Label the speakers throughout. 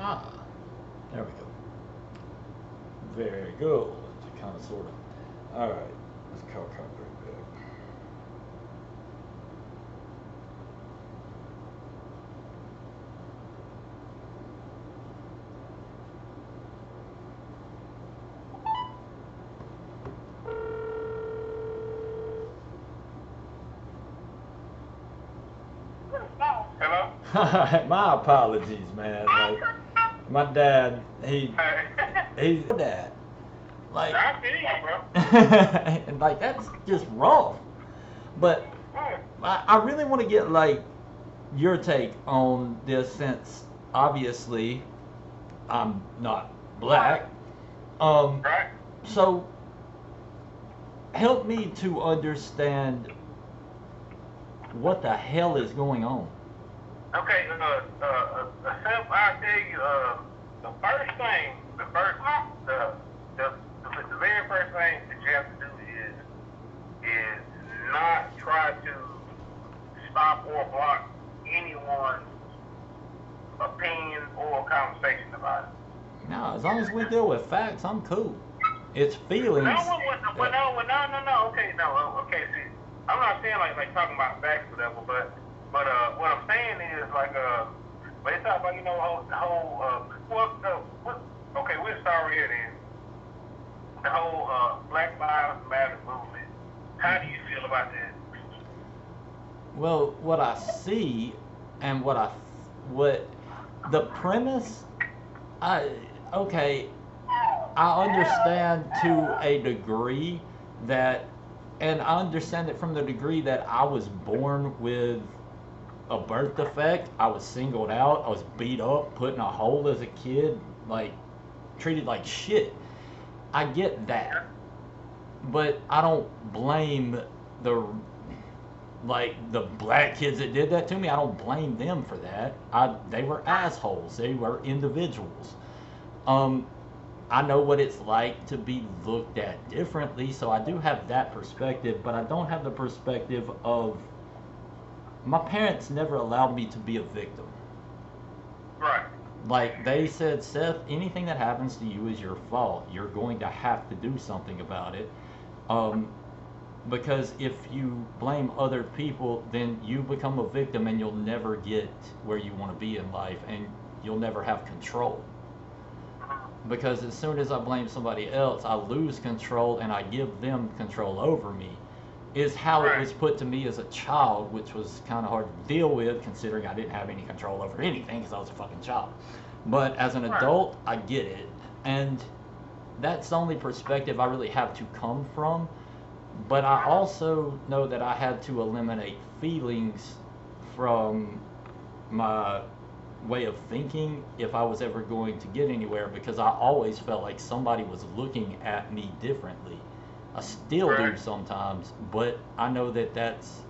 Speaker 1: Ah, there we go. Very good. Kind of, sort of. All right. Let's call Condre back.
Speaker 2: Hello?
Speaker 1: My apologies, man. Like, my dad, he's dad. Like,
Speaker 2: I see you, bro.
Speaker 1: and like that's just rough. But I really want to get like your take on this, since obviously I'm not black.
Speaker 2: Right?
Speaker 1: So help me to understand what the hell is going on.
Speaker 2: Okay, Seth, I'll tell you, the first thing, the very first thing that you have to do is not try to stop or block anyone's opinion or conversation about it.
Speaker 1: No, as long as we deal with facts, I'm cool. It's feelings.
Speaker 2: Okay, see, I'm not saying like talking about facts or whatever, but what I'm saying is like when they talk about okay, we'll start here then. The whole Black Lives Matter movement. How do you feel about that?
Speaker 1: Well, what I see and what the premise, okay, I understand to a degree that, and I understand it from the degree that I was born with a birth defect. I was singled out. I was beat up, put in a hole as a kid, like treated like shit. I get that, but I don't blame the the black kids that did that to me. I don't blame them for that. They were assholes. They were individuals. Um, I know what it's like to be looked at differently, so I do have that perspective, but I don't have the perspective of my parents never allowed me to be a victim.
Speaker 2: Right.
Speaker 1: Like they said, Seth, anything that happens to you is your fault. You're going to have to do something about it. Um, because if you blame other people, then you become a victim and you'll never get where you want to be in life, and you'll never have control. Because as soon as I blame somebody else, I lose control and I give them control over me. Is how it was put to me as a child, which was kind of hard to deal with considering I didn't have any control over anything because I was a fucking child. But as an adult, I get it. And that's the only perspective I really have to come from. But I also know that I had to eliminate feelings from my way of thinking if I was ever going to get anywhere, because I always felt like somebody was looking at me differently. I still do sometimes, but I know that that's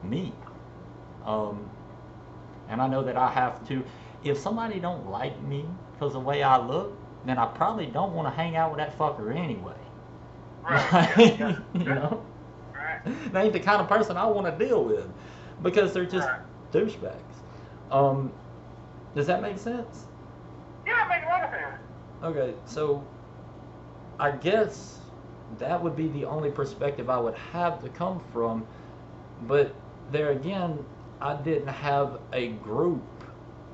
Speaker 1: me. And I know that I have to, if somebody don't like me because of the way I look, then I probably don't want to hang out with that fucker anyway.
Speaker 2: Right.
Speaker 1: You know? They ain't the kind of person I want to deal with because they're just douchebags. Does that make sense?
Speaker 2: Yeah, it makes a lot of sense.
Speaker 1: Okay, so I guess that would be the only perspective I would have to come from. But there again, I didn't have a group.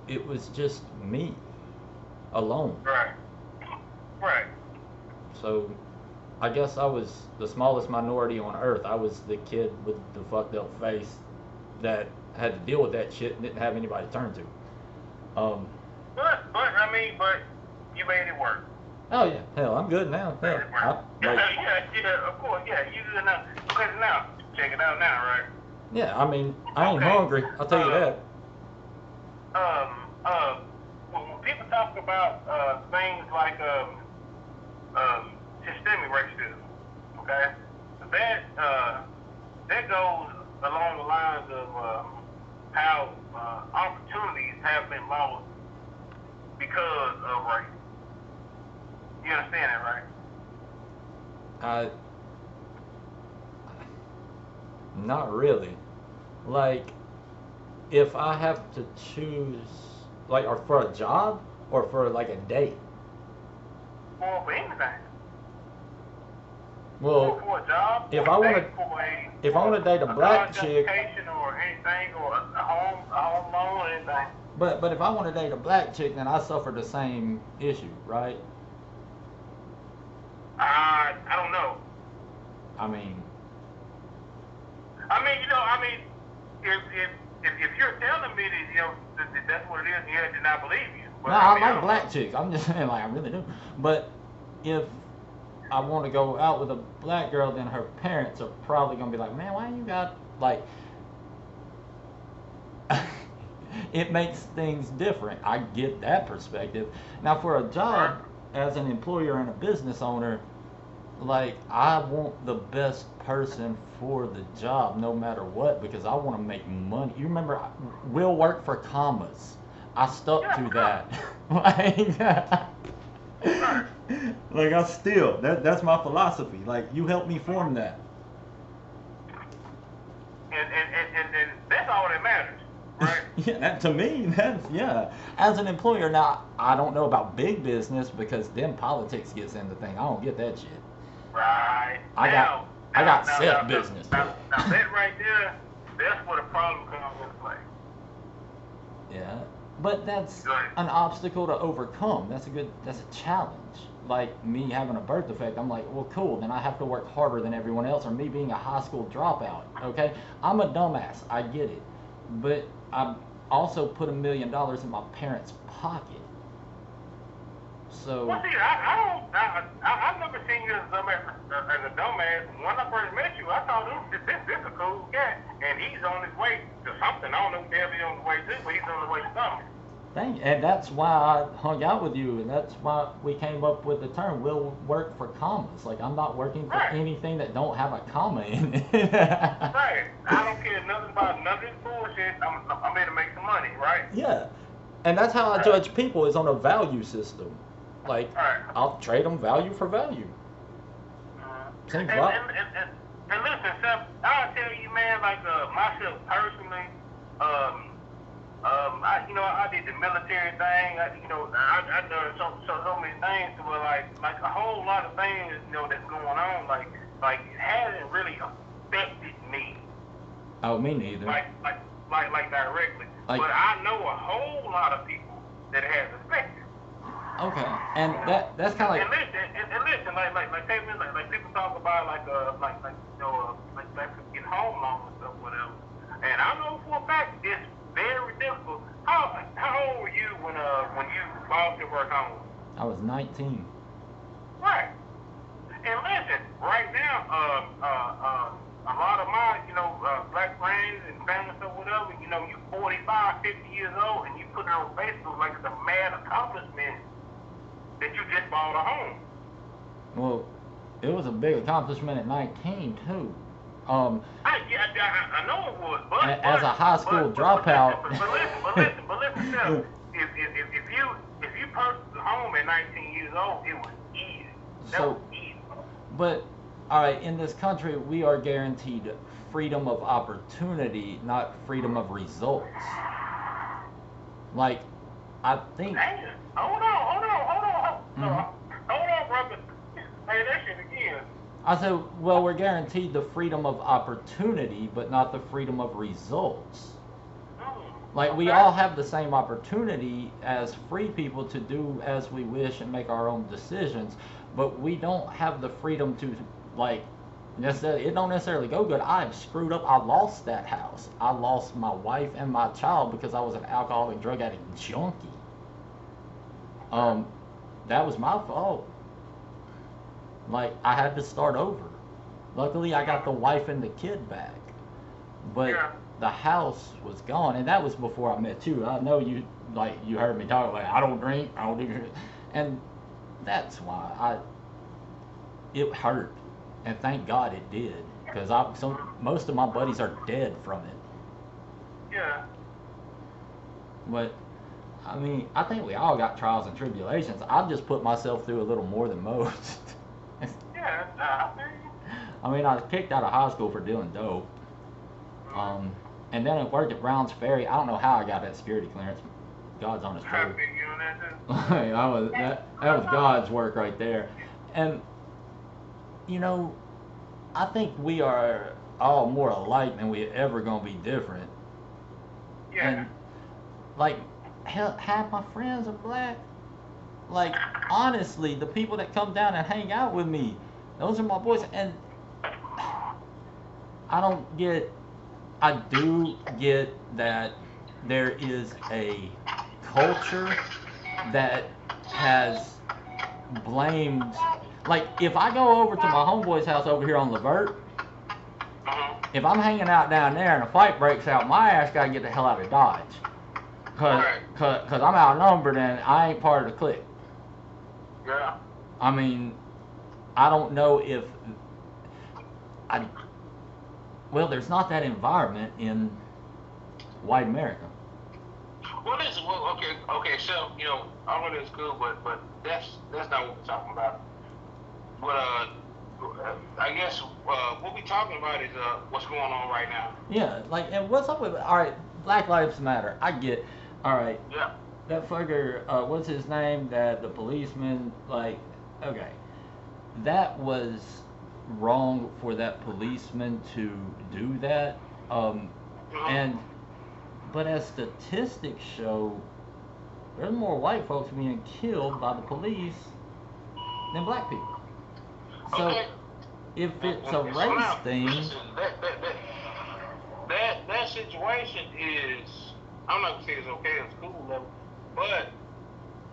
Speaker 1: It was just me alone.
Speaker 2: Right.
Speaker 1: So I guess I was the smallest minority on earth. I was the kid with the fucked up face that had to deal with that shit and didn't have anybody to turn to.
Speaker 2: But you made it work.
Speaker 1: Oh yeah, hell, I'm good now. Hell,
Speaker 2: yeah, of course, yeah, you good now. Because now, check it out now, right?
Speaker 1: Yeah, I mean, I ain't hungry. I'll tell you that.
Speaker 2: When people talk about things like systemic racism, okay, that goes along the lines of how opportunities have been lost because of race. You understand that, right?
Speaker 1: Not really. Like, if I have to choose, like, or for a job or for like a date?
Speaker 2: For anything.
Speaker 1: Well,
Speaker 2: For a job,
Speaker 1: if I want to date a black chick,
Speaker 2: or anything, or a home loan, or anything.
Speaker 1: but if I want to date a black chick, then I suffer the same issue, right?
Speaker 2: I don't know.
Speaker 1: I mean,
Speaker 2: if you're telling me that, that's what it is, yeah, then I believe you. But,
Speaker 1: no, I like black chicks. I'm just saying, like, I really do. But if I want to go out with a black girl, then her parents are probably gonna be like, man, why you got like? It makes things different. I get that perspective. Now, for a job, as an employer and a business owner, like, I want the best person for the job no matter what, because I want to make money. You remember, we'll work for commas. I stuck to that. Like I still, that's my philosophy. Like, you helped me form that.
Speaker 2: And that's all that matters, right?
Speaker 1: Yeah, to me, that's, yeah. As an employer, now, I don't know about big business, because then politics gets into things. I don't get that shit.
Speaker 2: Right.
Speaker 1: I got Seth business.
Speaker 2: Now that right there, that's where the problem comes into play.
Speaker 1: Yeah, but that's an obstacle to overcome. That's a challenge. Like me having a birth defect, I'm like, well, cool, then I have to work harder than everyone else, or me being a high school dropout, okay? I'm a dumbass, I get it. But I also put $1 million in my parents' pocket. So.
Speaker 2: Well, see, I've never seen you as a dumbass. When I first met you, I thought this is a cool cat, and he's on his way to something. I don't know if he's on the way to, but he's on the way to something.
Speaker 1: And that's why I hung out with you, and that's why we came up with the term, we'll work for commas. Like, I'm not working for anything that don't have a comma in it.
Speaker 2: Right. I don't care nothing about none of this bullshit. I'm here to make some money, right?
Speaker 1: Yeah. And that's how I judge people, is on a value system. Like, I'll trade them value for value.
Speaker 2: And listen, Seth, I'll tell you, man, like, myself personally, I did the military thing. I done so many things to where, like a whole lot of things, that's going on, like it hasn't really affected me.
Speaker 1: Oh, me neither.
Speaker 2: Like directly.
Speaker 1: Like,
Speaker 2: but I know a whole lot of people that it has affected.
Speaker 1: Okay, and that's kind of like.
Speaker 2: And listen, like people talk about like getting home loans and stuff, whatever. And I know for a fact it's very difficult. How old were you when you lost your work home?
Speaker 1: I was 19.
Speaker 2: Right. And listen, right now, a lot of my, black friends and family and stuff, whatever, you 45, 50 years old, and you put it on Facebook like it's a mad accomplishment that you just bought a home.
Speaker 1: Well, it was a big accomplishment at 19 too.
Speaker 2: I know it was, but
Speaker 1: as a high school dropout.
Speaker 2: But listen, Seth, if you purchased a home at 19 years old, it was easy. That was easy.
Speaker 1: But all right, in this country, we are guaranteed freedom of opportunity, not freedom of results. Like, I think.
Speaker 2: Hold on, brother. Hey, that shit again.
Speaker 1: I said, well, we're guaranteed the freedom of opportunity, but not the freedom of results. Like, we all have the same opportunity as free people to do as we wish and make our own decisions, but we don't have the freedom to, like, necessarily, it don't necessarily go good. I've screwed up. I lost that house. I lost my wife and my child because I was an alcoholic, drug addict junkie. That was my fault. Like, I had to start over. Luckily, I got the wife and the kid back. But the house was gone, and that was before I met you. I know you heard me talk, like, I don't drink, I don't do it. And that's why it hurt. And thank God it did. Because most of my buddies are dead from it.
Speaker 2: Yeah.
Speaker 1: But, I mean, I think we all got trials and tribulations. I've just put myself through a little more than most. I mean, I was kicked out of high school for doing dope. And then I worked at Brown's Ferry. I don't know how I got that security clearance. God's honest truth.
Speaker 2: there too?
Speaker 1: that was God's work right there. And you know, I think we are all more alike than we ever gonna be different.
Speaker 2: Yeah.
Speaker 1: And like, hell, half my friends are black. Like, honestly, the people that come down and hang out with me, those are my boys. And I do get that there is a culture that has blamed, like, if I go over to my homeboy's house over here on Levert, if I'm hanging out down there and a fight breaks out, my ass gotta get the hell out of Dodge. Cause I'm outnumbered and I ain't part of the clique.
Speaker 2: Yeah.
Speaker 1: I mean, I don't know if well, there's not that environment in white America.
Speaker 2: Well, listen. Well, okay. So you know, all of that's good, but that's not what we're talking about. But I guess what we're talking about is what's going on right now.
Speaker 1: Yeah, like, and what's up with, all right, Black Lives Matter. I get, all right.
Speaker 2: Yeah.
Speaker 1: That fucker, what's his name? That the policeman, like, okay, that was wrong for that policeman to do that. And but as statistics show, there's more white folks being killed by the police than black people. So
Speaker 2: Okay.
Speaker 1: if it's a race thing,
Speaker 2: Listen, that situation is, I'm not gonna say it's okay at school level, but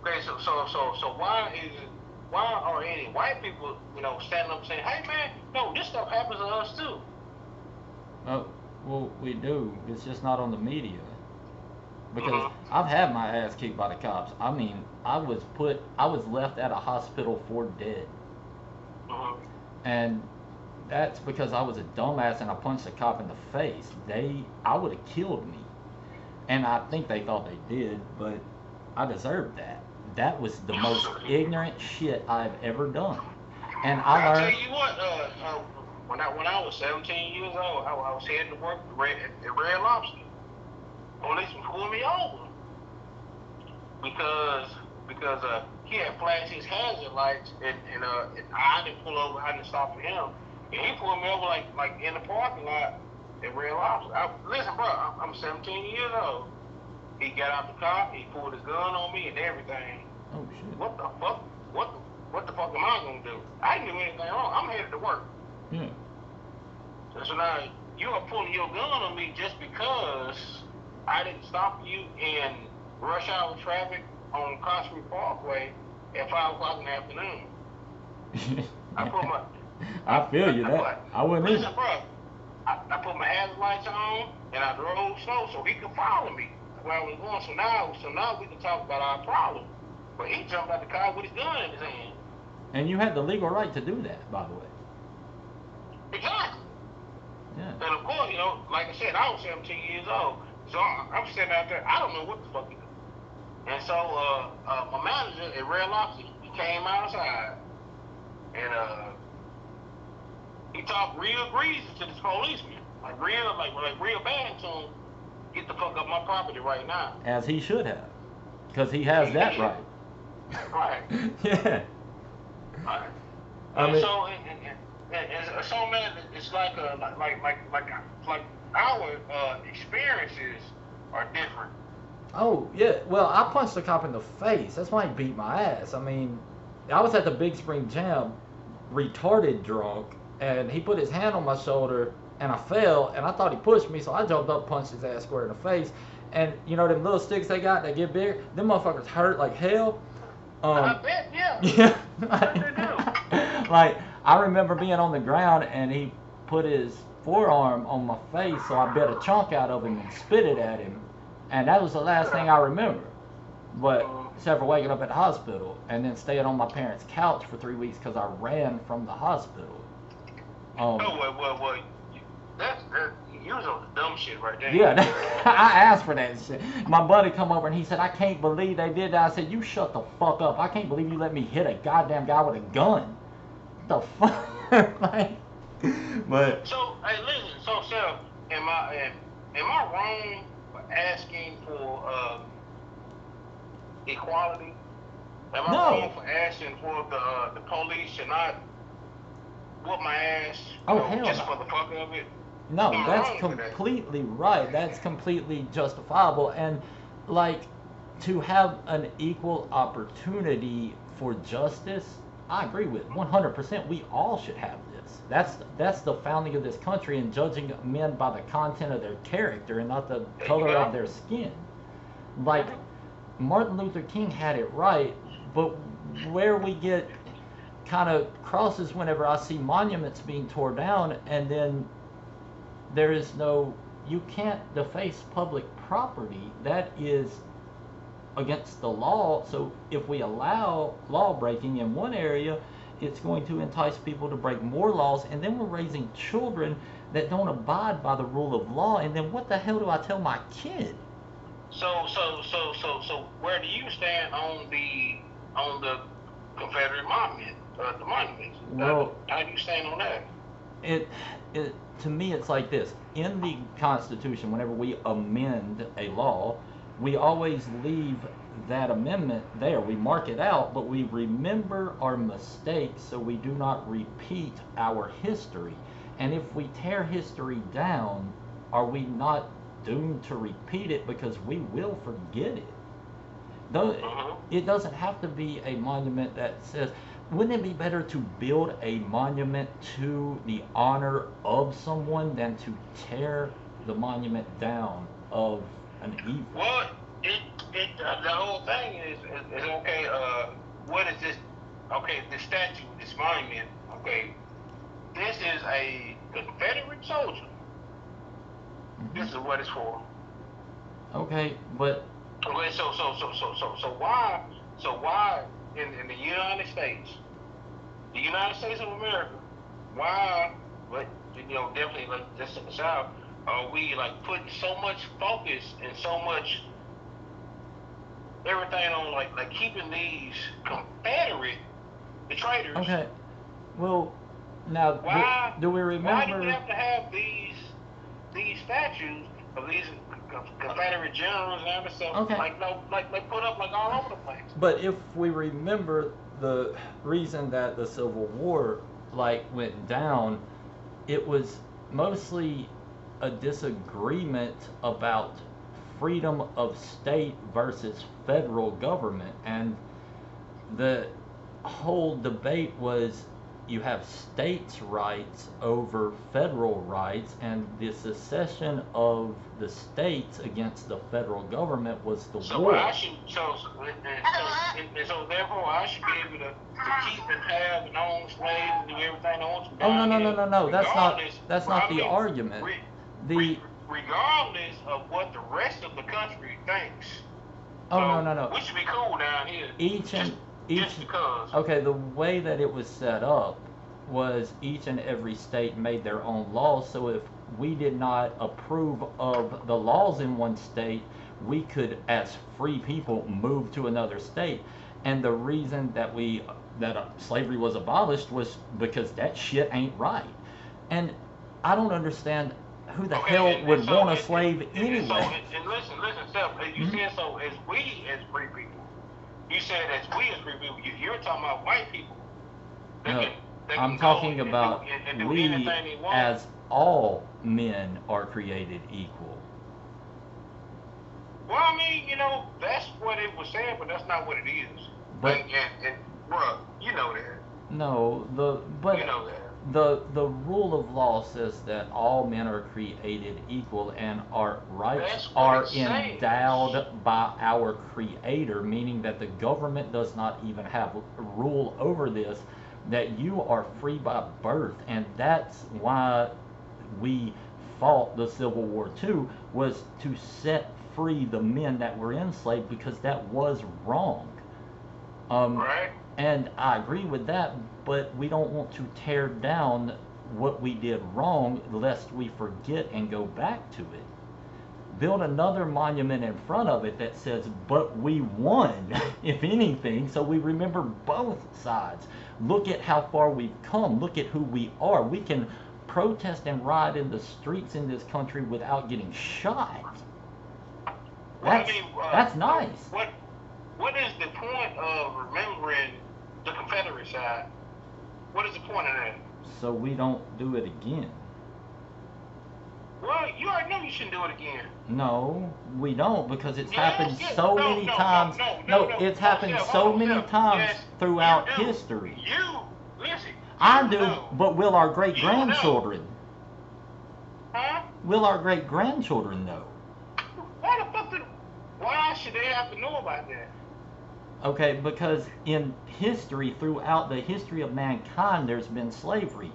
Speaker 2: okay, so why are any white people, you know, standing up saying, hey man, no, this stuff happens to us too?
Speaker 1: oh, well, we do. It's just not on the media. Because I've had my ass kicked by the cops. I mean, I was left at a hospital for dead. And that's because I was a dumbass and I punched a cop in the face. I would have killed me. And I think they thought they did, but I deserved that. That was the most ignorant shit I've ever done. And I learned.
Speaker 2: I'll tell you what, when I was 17 years old, I was heading to work at Red Lobster. Policeman pulled me over because he had flashed his hazard lights and I didn't pull over. I didn't stop for him, and he pulled me over like in the parking lot at Red Lobster. Listen, bro, I'm 17 years old. He got out the car. He pulled his gun on me and everything.
Speaker 1: Oh shit.
Speaker 2: What the fuck? What the fuck am I gonna do? I didn't do anything wrong. I'm headed to work.
Speaker 1: Yeah.
Speaker 2: So now you are pulling your gun on me just because I didn't stop you in rush hour traffic on Cosmetic Parkway at 5 o'clock in the afternoon.
Speaker 1: I feel you. That I wouldn't
Speaker 2: listen,
Speaker 1: either.
Speaker 2: bro. I put my hazard lights on and I drove slow so he could follow me where I was going. So now we can talk about our problem. But he jumped out the car with his gun in his hand.
Speaker 1: And you had the legal right to do that, by the way.
Speaker 2: Exactly.
Speaker 1: Yeah.
Speaker 2: And of course, you know, like I said, I was 17 years old. So I'm sitting out there, I don't know what the fuck to do. And so my manager at Red Lobster, he came outside and he talked real greasy to this policeman. Like real bad to him. Get the fuck up my property right now.
Speaker 1: As he should have. Because he has that right.
Speaker 2: Right.
Speaker 1: Yeah.
Speaker 2: Right.
Speaker 1: I mean,
Speaker 2: so man, it's like our experiences are different.
Speaker 1: oh yeah. Well, I punched the cop in the face. That's why he beat my ass. I mean, I was at the Big Spring Jam, retarded drunk, and he put his hand on my shoulder, and I fell, and I thought he pushed me, so I jumped up, punched his ass square in the face. And you know them little sticks they got that get bigger? Them motherfuckers hurt like hell.
Speaker 2: I bet, yeah.
Speaker 1: Yeah.
Speaker 2: What they do?
Speaker 1: Like, I remember being on the ground and he put his forearm on my face, so I bit a chunk out of him and spit it at him. And that was the last thing I remember. But except for waking up at the hospital and then staying on my parents' couch for 3 weeks because I ran from the hospital.
Speaker 2: Well, that's you was on the dumb shit right there.
Speaker 1: Yeah, I asked for that shit. My buddy come over and he said, I can't believe they did that. I said, you shut the fuck up. I can't believe you let me hit a goddamn guy with a gun. The fuck? Like, but
Speaker 2: So, hey, listen. So, Seth, am I wrong for asking for equality? Am I
Speaker 1: No.
Speaker 2: wrong for asking for the police to not whoop my ass,
Speaker 1: Oh, hell
Speaker 2: just
Speaker 1: no.
Speaker 2: for the fuck of it?
Speaker 1: No,
Speaker 2: Am I
Speaker 1: that's
Speaker 2: wrong for that?
Speaker 1: completely right. That's completely justifiable. And like to have an equal opportunity for justice, I agree with 100%. We all should have this. That's the founding of this country, and judging men by the content of their character and not the
Speaker 2: There you
Speaker 1: color of
Speaker 2: go.
Speaker 1: their skin. Like Martin Luther King had it right, but where we get kind of crosses whenever I see monuments being torn down, and then there is no, you can't deface public property. That is against the law. So if we allow law breaking in one area, it's going to entice people to break more laws, and then we're raising children that don't abide by the rule of law. And then what the hell do I tell my kid?
Speaker 2: So, where do you stand on the Confederate monument, the monuments?
Speaker 1: Well,
Speaker 2: How do you stand on that?
Speaker 1: it to me it's like this. In the Constitution, whenever we amend a law, we always leave that amendment there. We mark it out, but we remember our mistakes so we do not repeat our history. And if we tear history down, are we not doomed to repeat it, because we will forget it? Though it doesn't have to be a monument that says, wouldn't it be better to build a monument to the honor of someone than to tear the monument down of an evil?
Speaker 2: Well, the whole thing is okay. What is this? Okay, this statue, this monument. Okay, this is a Confederate soldier. This is what it's for.
Speaker 1: Okay, but
Speaker 2: okay, so why in the United States of America, why, but definitely like just in the South, are we like putting so much focus and so much everything on like keeping these Confederate traitors?
Speaker 1: okay, well, now
Speaker 2: Why
Speaker 1: do we
Speaker 2: why do we
Speaker 1: remember?
Speaker 2: have to have these statues of these Confederate generals and other stuff,
Speaker 1: Okay.
Speaker 2: like put up like all over the place?
Speaker 1: But if we remember the reason that the Civil War like went down, it was mostly a disagreement about freedom of state versus federal government, and the whole debate was you have states' rights over federal rights, and the secession of the states against the federal government was the war.
Speaker 2: So therefore I should be able to keep and have and own slaves and do everything I want to.
Speaker 1: Oh, no. That's not the argument.
Speaker 2: Regardless of what the rest of the country thinks.
Speaker 1: Oh,
Speaker 2: so
Speaker 1: no.
Speaker 2: We should be cool down here. Just because.
Speaker 1: Okay, the way that it was set up was each and every state made their own laws. So if we did not approve of the laws in one state, we could, as free people, move to another state. And the reason that slavery was abolished was because that shit ain't right. And I don't understand who the hell would want a slave anyway.
Speaker 2: And listen, Seth, you said so as we as free people. You said as we as free people. You're talking about white people.
Speaker 1: No, I'm talking about we as all men are created equal.
Speaker 2: Well, I mean, that's what it was saying, but that's not what it is.
Speaker 1: But
Speaker 2: and bro, you know that.
Speaker 1: No,
Speaker 2: you know that.
Speaker 1: The rule of law says that all men are created equal, and our rights are endowed by our Creator, meaning that the government does not even have rule over this, that you are free by birth. And that's why we fought the Civil War too, was to set free the men that were enslaved, because that was wrong.
Speaker 2: Right.
Speaker 1: And I agree with that, but we don't want to tear down what we did wrong lest we forget and go back to it. Build another monument in front of it that says, but we won, if anything, so we remember both sides. Look at how far we've come. Look at who we are. We can protest and ride in the streets in this country without getting shot. That's nice.
Speaker 2: what is the point of remembering the Confederate side? What is the point of that?
Speaker 1: So we don't do it again.
Speaker 2: Well, you already know you shouldn't do it again.
Speaker 1: No, we don't, because it's
Speaker 2: Yes,
Speaker 1: happened
Speaker 2: yes.
Speaker 1: so
Speaker 2: No,
Speaker 1: many
Speaker 2: no,
Speaker 1: times.
Speaker 2: no,
Speaker 1: It's
Speaker 2: Hold
Speaker 1: happened
Speaker 2: on, Seth,
Speaker 1: so
Speaker 2: hold on,
Speaker 1: many
Speaker 2: Seth.
Speaker 1: times
Speaker 2: Yes,
Speaker 1: throughout
Speaker 2: you do.
Speaker 1: history.
Speaker 2: Listen.
Speaker 1: I
Speaker 2: you
Speaker 1: do,
Speaker 2: know.
Speaker 1: but will our
Speaker 2: You
Speaker 1: great-grandchildren?
Speaker 2: Huh?
Speaker 1: Will our great-grandchildren know?
Speaker 2: Why should they have to know about that?
Speaker 1: Okay, because in history, throughout the history of mankind, there's been slavery.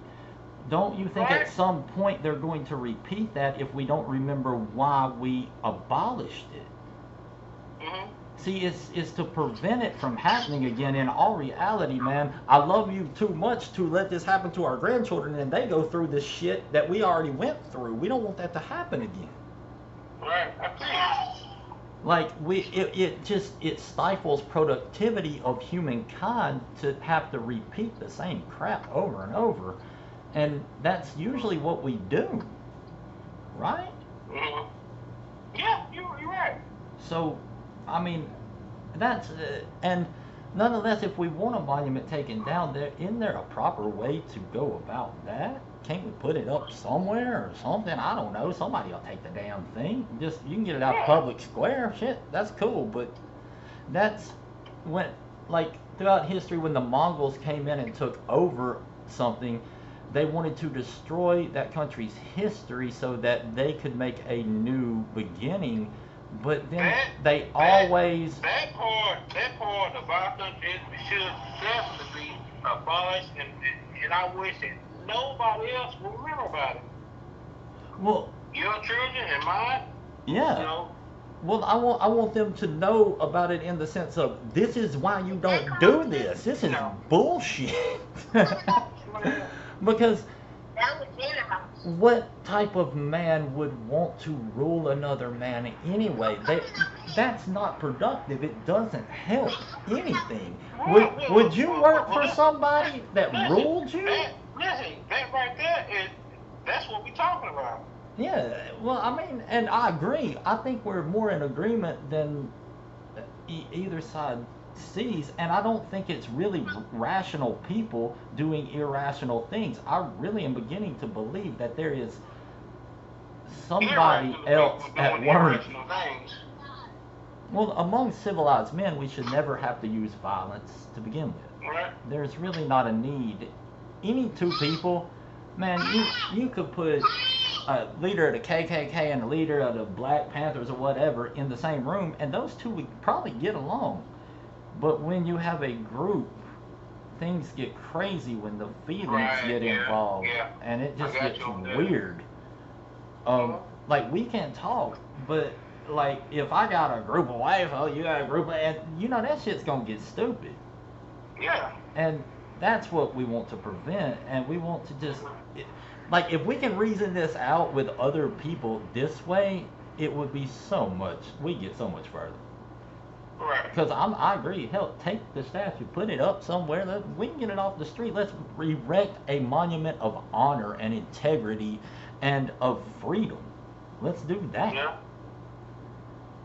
Speaker 1: Don't you think
Speaker 2: Right.
Speaker 1: at some point they're going to repeat that if we don't remember why we abolished it?
Speaker 2: Mm-hmm.
Speaker 1: See, it's to prevent it from happening again. In all reality, man, I love you too much to let this happen to our grandchildren and they go through this shit that we already went through. We don't want that to happen again.
Speaker 2: Right, I think.
Speaker 1: Like, it stifles productivity of humankind to have to repeat the same crap over and over. And that's usually what we do, right?
Speaker 2: Mm-hmm. Yeah, you're right.
Speaker 1: So, I mean, that's, and nonetheless, if we want a monument taken down, isn't there a proper way to go about that? Can't we put it up somewhere or something? I don't know. Somebody will take the damn thing. Just, you can get it out public square. Shit, that's cool. But that's when, like, throughout history, when the Mongols came in and took over something, they wanted to destroy that country's history so that they could make a new beginning. But then that part of our country should definitely be abolished, and I wish that nobody else will remember about it. Well, your children and mine. Yeah.
Speaker 2: You know,
Speaker 1: well, I want them to know about it in the sense of, this is why you don't do this. This is bullshit. Because what type of man would want to rule another man anyway? That's not productive. It doesn't help anything. Would you work for somebody that ruled you?
Speaker 2: That right there that's what we're talking about.
Speaker 1: Yeah, well, I mean, and I agree. I think we're more in agreement than either side sees, and I don't think it's really rational people doing irrational things. I really am beginning to believe that there is somebody else at work. Well, among civilized men, we should never have to use violence to begin with.
Speaker 2: Right.
Speaker 1: There's really not a need. Any two people, man, you could put a leader of the KKK and a leader of the Black Panthers or whatever in the same room, and those two would probably get along. But when you have a group, things get crazy when the feelings get involved, and it just gets weird. Like, we can talk, but like, if I got a group of wives, oh, you got a group of, and you know that shit's gonna get stupid.
Speaker 2: Yeah.
Speaker 1: And that's what we want to prevent, and we want to just, like, if we can reason this out with other people this way, it would be so much, we get so much further.
Speaker 2: Right.
Speaker 1: Because I agree. Hell, take the statue, put it up somewhere. We can get it off the street. Let's erect a monument of honor and integrity and of freedom. Let's do that.
Speaker 2: Yeah.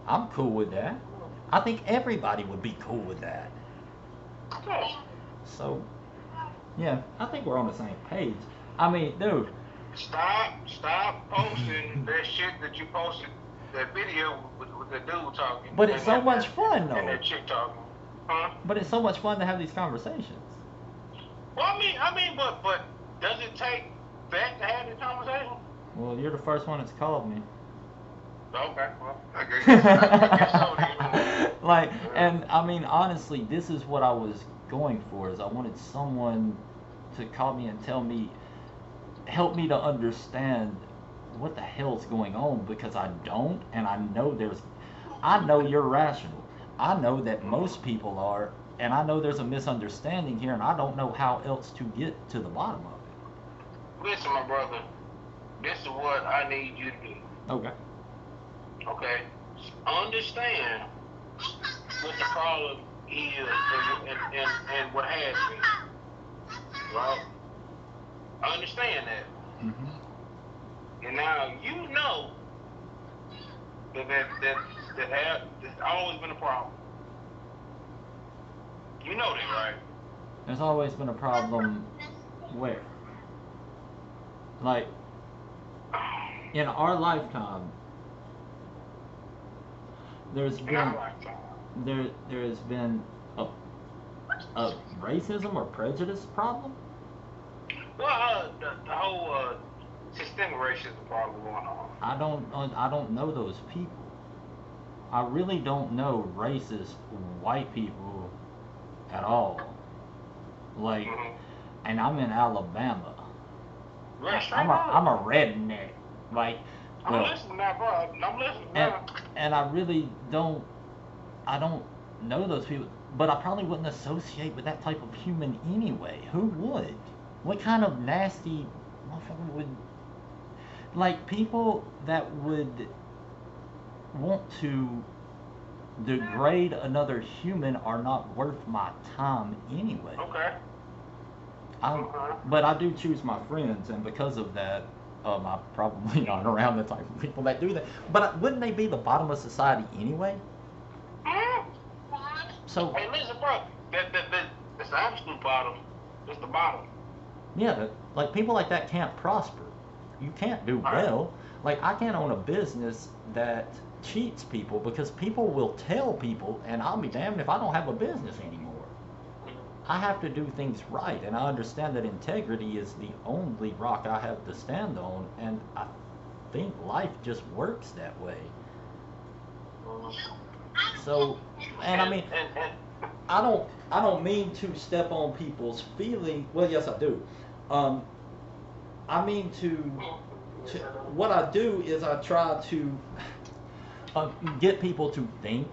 Speaker 1: I'm cool with that. I think everybody would be cool with that.
Speaker 2: Okay.
Speaker 1: So, yeah, I think we're on the same page. I mean, dude.
Speaker 2: Stop posting that shit that you posted. That video with the dude talking.
Speaker 1: But it's so much fun, though.
Speaker 2: And that chick talking. Huh?
Speaker 1: But it's so much fun to have these conversations.
Speaker 2: Well, I mean, but does it take that to have the conversation?
Speaker 1: Well, you're the first one that's called me.
Speaker 2: Okay, well, I guess so then.
Speaker 1: Like, and I mean, honestly, this is what I was going for, is I wanted someone to call me and help me to understand what the hell's going on, because I don't, and I know you're rational. I know that most people are, and I know there's a misunderstanding here, and I don't know how else to get to the bottom of it.
Speaker 2: Listen, my brother, this is what I need you to do.
Speaker 1: Okay.
Speaker 2: Okay? Understand what the problem is and what has been. Right? Understand that.
Speaker 1: Mm-hmm.
Speaker 2: And now you know that's always been a problem. You know that, right?
Speaker 1: There's always been a problem where, like, in our lifetime, there's
Speaker 2: In
Speaker 1: been
Speaker 2: our lifetime.
Speaker 1: there has been a racism or prejudice problem.
Speaker 2: Well, the whole systemic racism problem going on.
Speaker 1: I don't know those people. I really don't know racist white people at all. Like,
Speaker 2: Mm-hmm.
Speaker 1: and I'm in Alabama.
Speaker 2: Yeah, straight
Speaker 1: I'm a
Speaker 2: up.
Speaker 1: redneck. Like,
Speaker 2: I'm
Speaker 1: well,
Speaker 2: listening now, bro. I'm listening
Speaker 1: and
Speaker 2: now.
Speaker 1: and I really don't. I don't know those people, but I probably wouldn't associate with that type of human anyway. Who would? What kind of nasty motherfucker would, like, people that would want to degrade another human are not worth my time anyway.
Speaker 2: Okay.
Speaker 1: But I do choose my friends, and because of that, I'm probably not around the type of people that do that. But wouldn't they be the bottom of society anyway?
Speaker 2: Mm.
Speaker 1: So,
Speaker 2: Hey, listen, bro. That's the absolute bottom. That's the bottom.
Speaker 1: yeah, like, people like that can't prosper. You can't do well. Like, I can't own a business that cheats people because people will tell people, and I'll be damned if I don't have a business anymore. I have to do things right, and I understand that integrity is the only rock I have to stand on, and I think life just works that way. So, and I mean, I don't mean to step on people's feelings. Well, yes, I do. Um, I mean to what I do is I try to get people to think,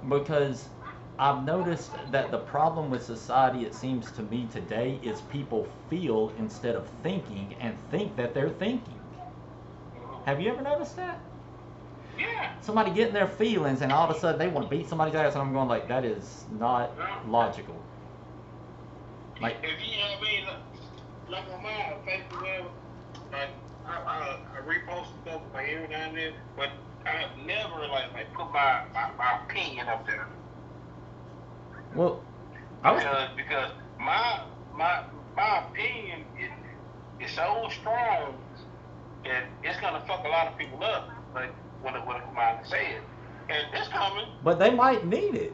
Speaker 1: because I've noticed that the problem with society, it seems to me today, is people feel instead of thinking, and think that they're thinking. Have you ever noticed that?
Speaker 2: Yeah.
Speaker 1: Somebody getting their feelings and all of a sudden they want to beat somebody's ass, and I'm going like, that is not logical. Like,
Speaker 2: If you know what I mean, like on my Facebook, like I repost stuff like every now and then, but I have never like put my opinion up there.
Speaker 1: well,
Speaker 2: Because my opinion is so strong that it's gonna fuck a lot of people up. Like when it come out and say it, and it's coming.
Speaker 1: but they might need it.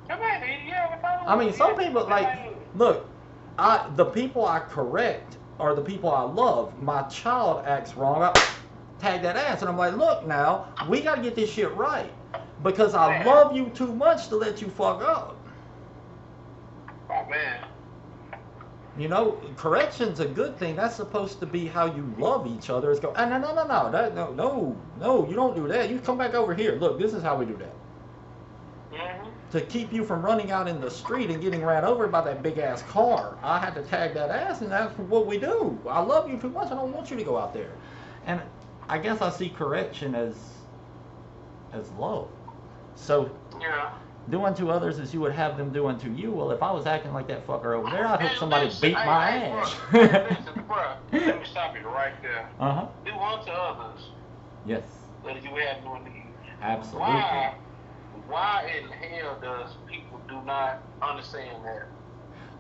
Speaker 1: I mean, some people, like, look, the people I correct are the people I love. My child acts wrong, I tag that ass, and I'm like, look, now we got to get this shit right, because I love you too much to let you fuck up.
Speaker 2: Oh man.
Speaker 1: You know, correction's a good thing. That's supposed to be how you love each other. It's go, no, you don't do that. You come back over here. Look, this is how we do that.
Speaker 2: Mm-hmm.
Speaker 1: To keep you from running out in the street and getting ran over by that big ass car, I had to tag that ass, and that's what we do. I love you too much. I don't want you to go out there. And I guess I see correction as love. So,
Speaker 2: Yeah.
Speaker 1: do unto others as you would have them do unto you. Well, if I was acting like that fucker over there, I'd hope somebody beat my ass.
Speaker 2: Listen, bro, let me stop you right there.
Speaker 1: Uh-huh.
Speaker 2: Do unto others
Speaker 1: Yes.
Speaker 2: as you have done to you.
Speaker 1: Absolutely.
Speaker 2: Why in hell does people do not understand that?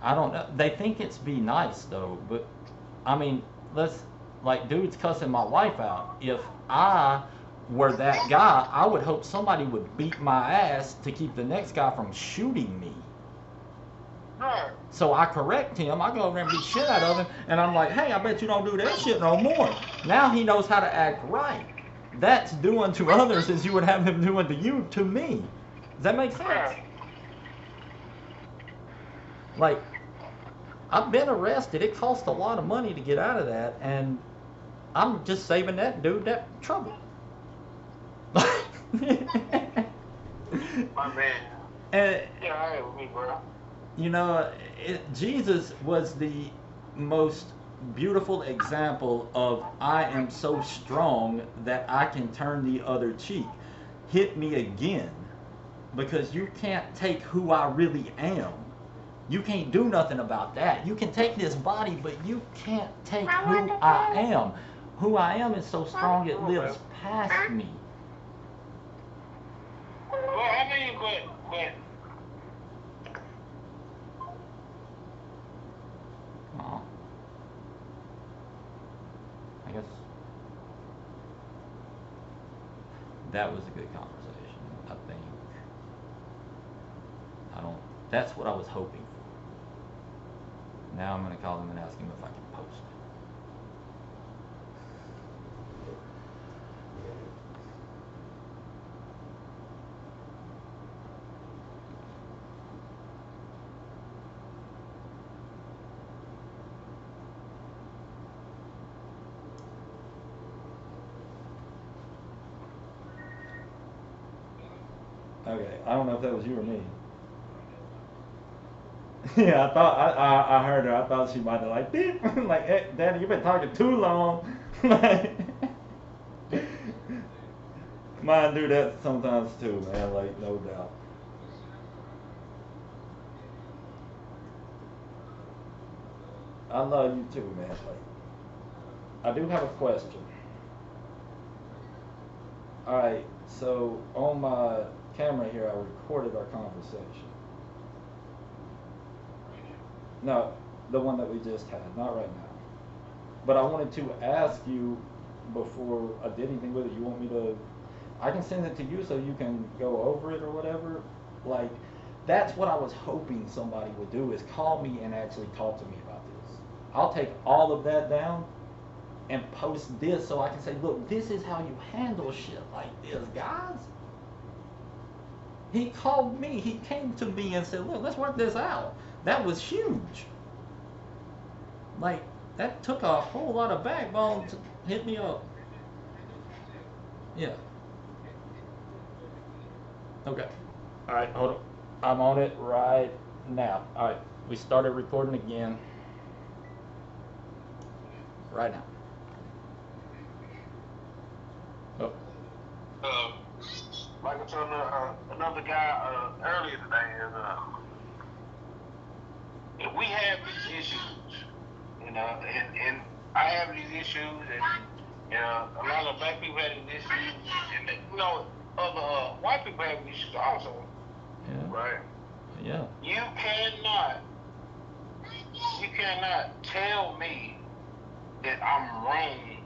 Speaker 1: I don't know. They think it's be nice though, but I mean, like, dudes cussing my wife out. If I were that guy, I would hope somebody would beat my ass to keep the next guy from shooting me.
Speaker 2: Right.
Speaker 1: So I correct him. I go over there and beat shit out of him, and I'm like, hey, I bet you don't do that shit no more. Now he knows how to act right. That's do unto others as you would have them do unto you to me. Does that make sense?
Speaker 2: Right.
Speaker 1: Like, I've been arrested. It cost a lot of money to get out of that, and I'm just saving that dude that trouble.
Speaker 2: My man.
Speaker 1: And,
Speaker 2: Yeah, all right with me, bro.
Speaker 1: you know, Jesus was the most beautiful example of I am so strong that I can turn the other cheek. Hit me again. Because you can't take who I really am. You can't do nothing about that. You can take this body, but you can't take who I am. Who I am is so strong it lives past me.
Speaker 2: Well, I mean, but
Speaker 1: that was a good conversation. I think that's what I was hoping for. Now I'm gonna call him and ask him if I can post it. Okay, I don't know if that was you or me. Yeah, I thought I heard her. I thought she might have like beep. Like, hey, Daddy, you've been talking too long. Like, mine do that sometimes too, man. Like, no doubt. I love you too, man. Like, I do have a question. All right, so on my camera here, I recorded our conversation. No, the one that we just had, not right now. But I wanted to ask you before I did anything with it. You want me to? I can send it to you so you can go over it or whatever. Like, that's what I was hoping somebody would do, is call me and actually talk to me about this. I'll take all of that down and post this so I can say, look, this is how you handle shit like this, guys. He called me. He came to me and said, look, let's work this out. That was huge. Like, that took a whole lot of backbone to hit me up. Yeah. Okay. All right, hold on. I'm on it right now. All right, we started recording again. Right now. Oh.
Speaker 2: Like I told another guy earlier today, is if we have these issues, and I have these issues, and a lot of black people have these issues, and other white people have these issues also.
Speaker 1: Yeah.
Speaker 2: Right.
Speaker 1: Yeah.
Speaker 2: You cannot tell me that I'm wrong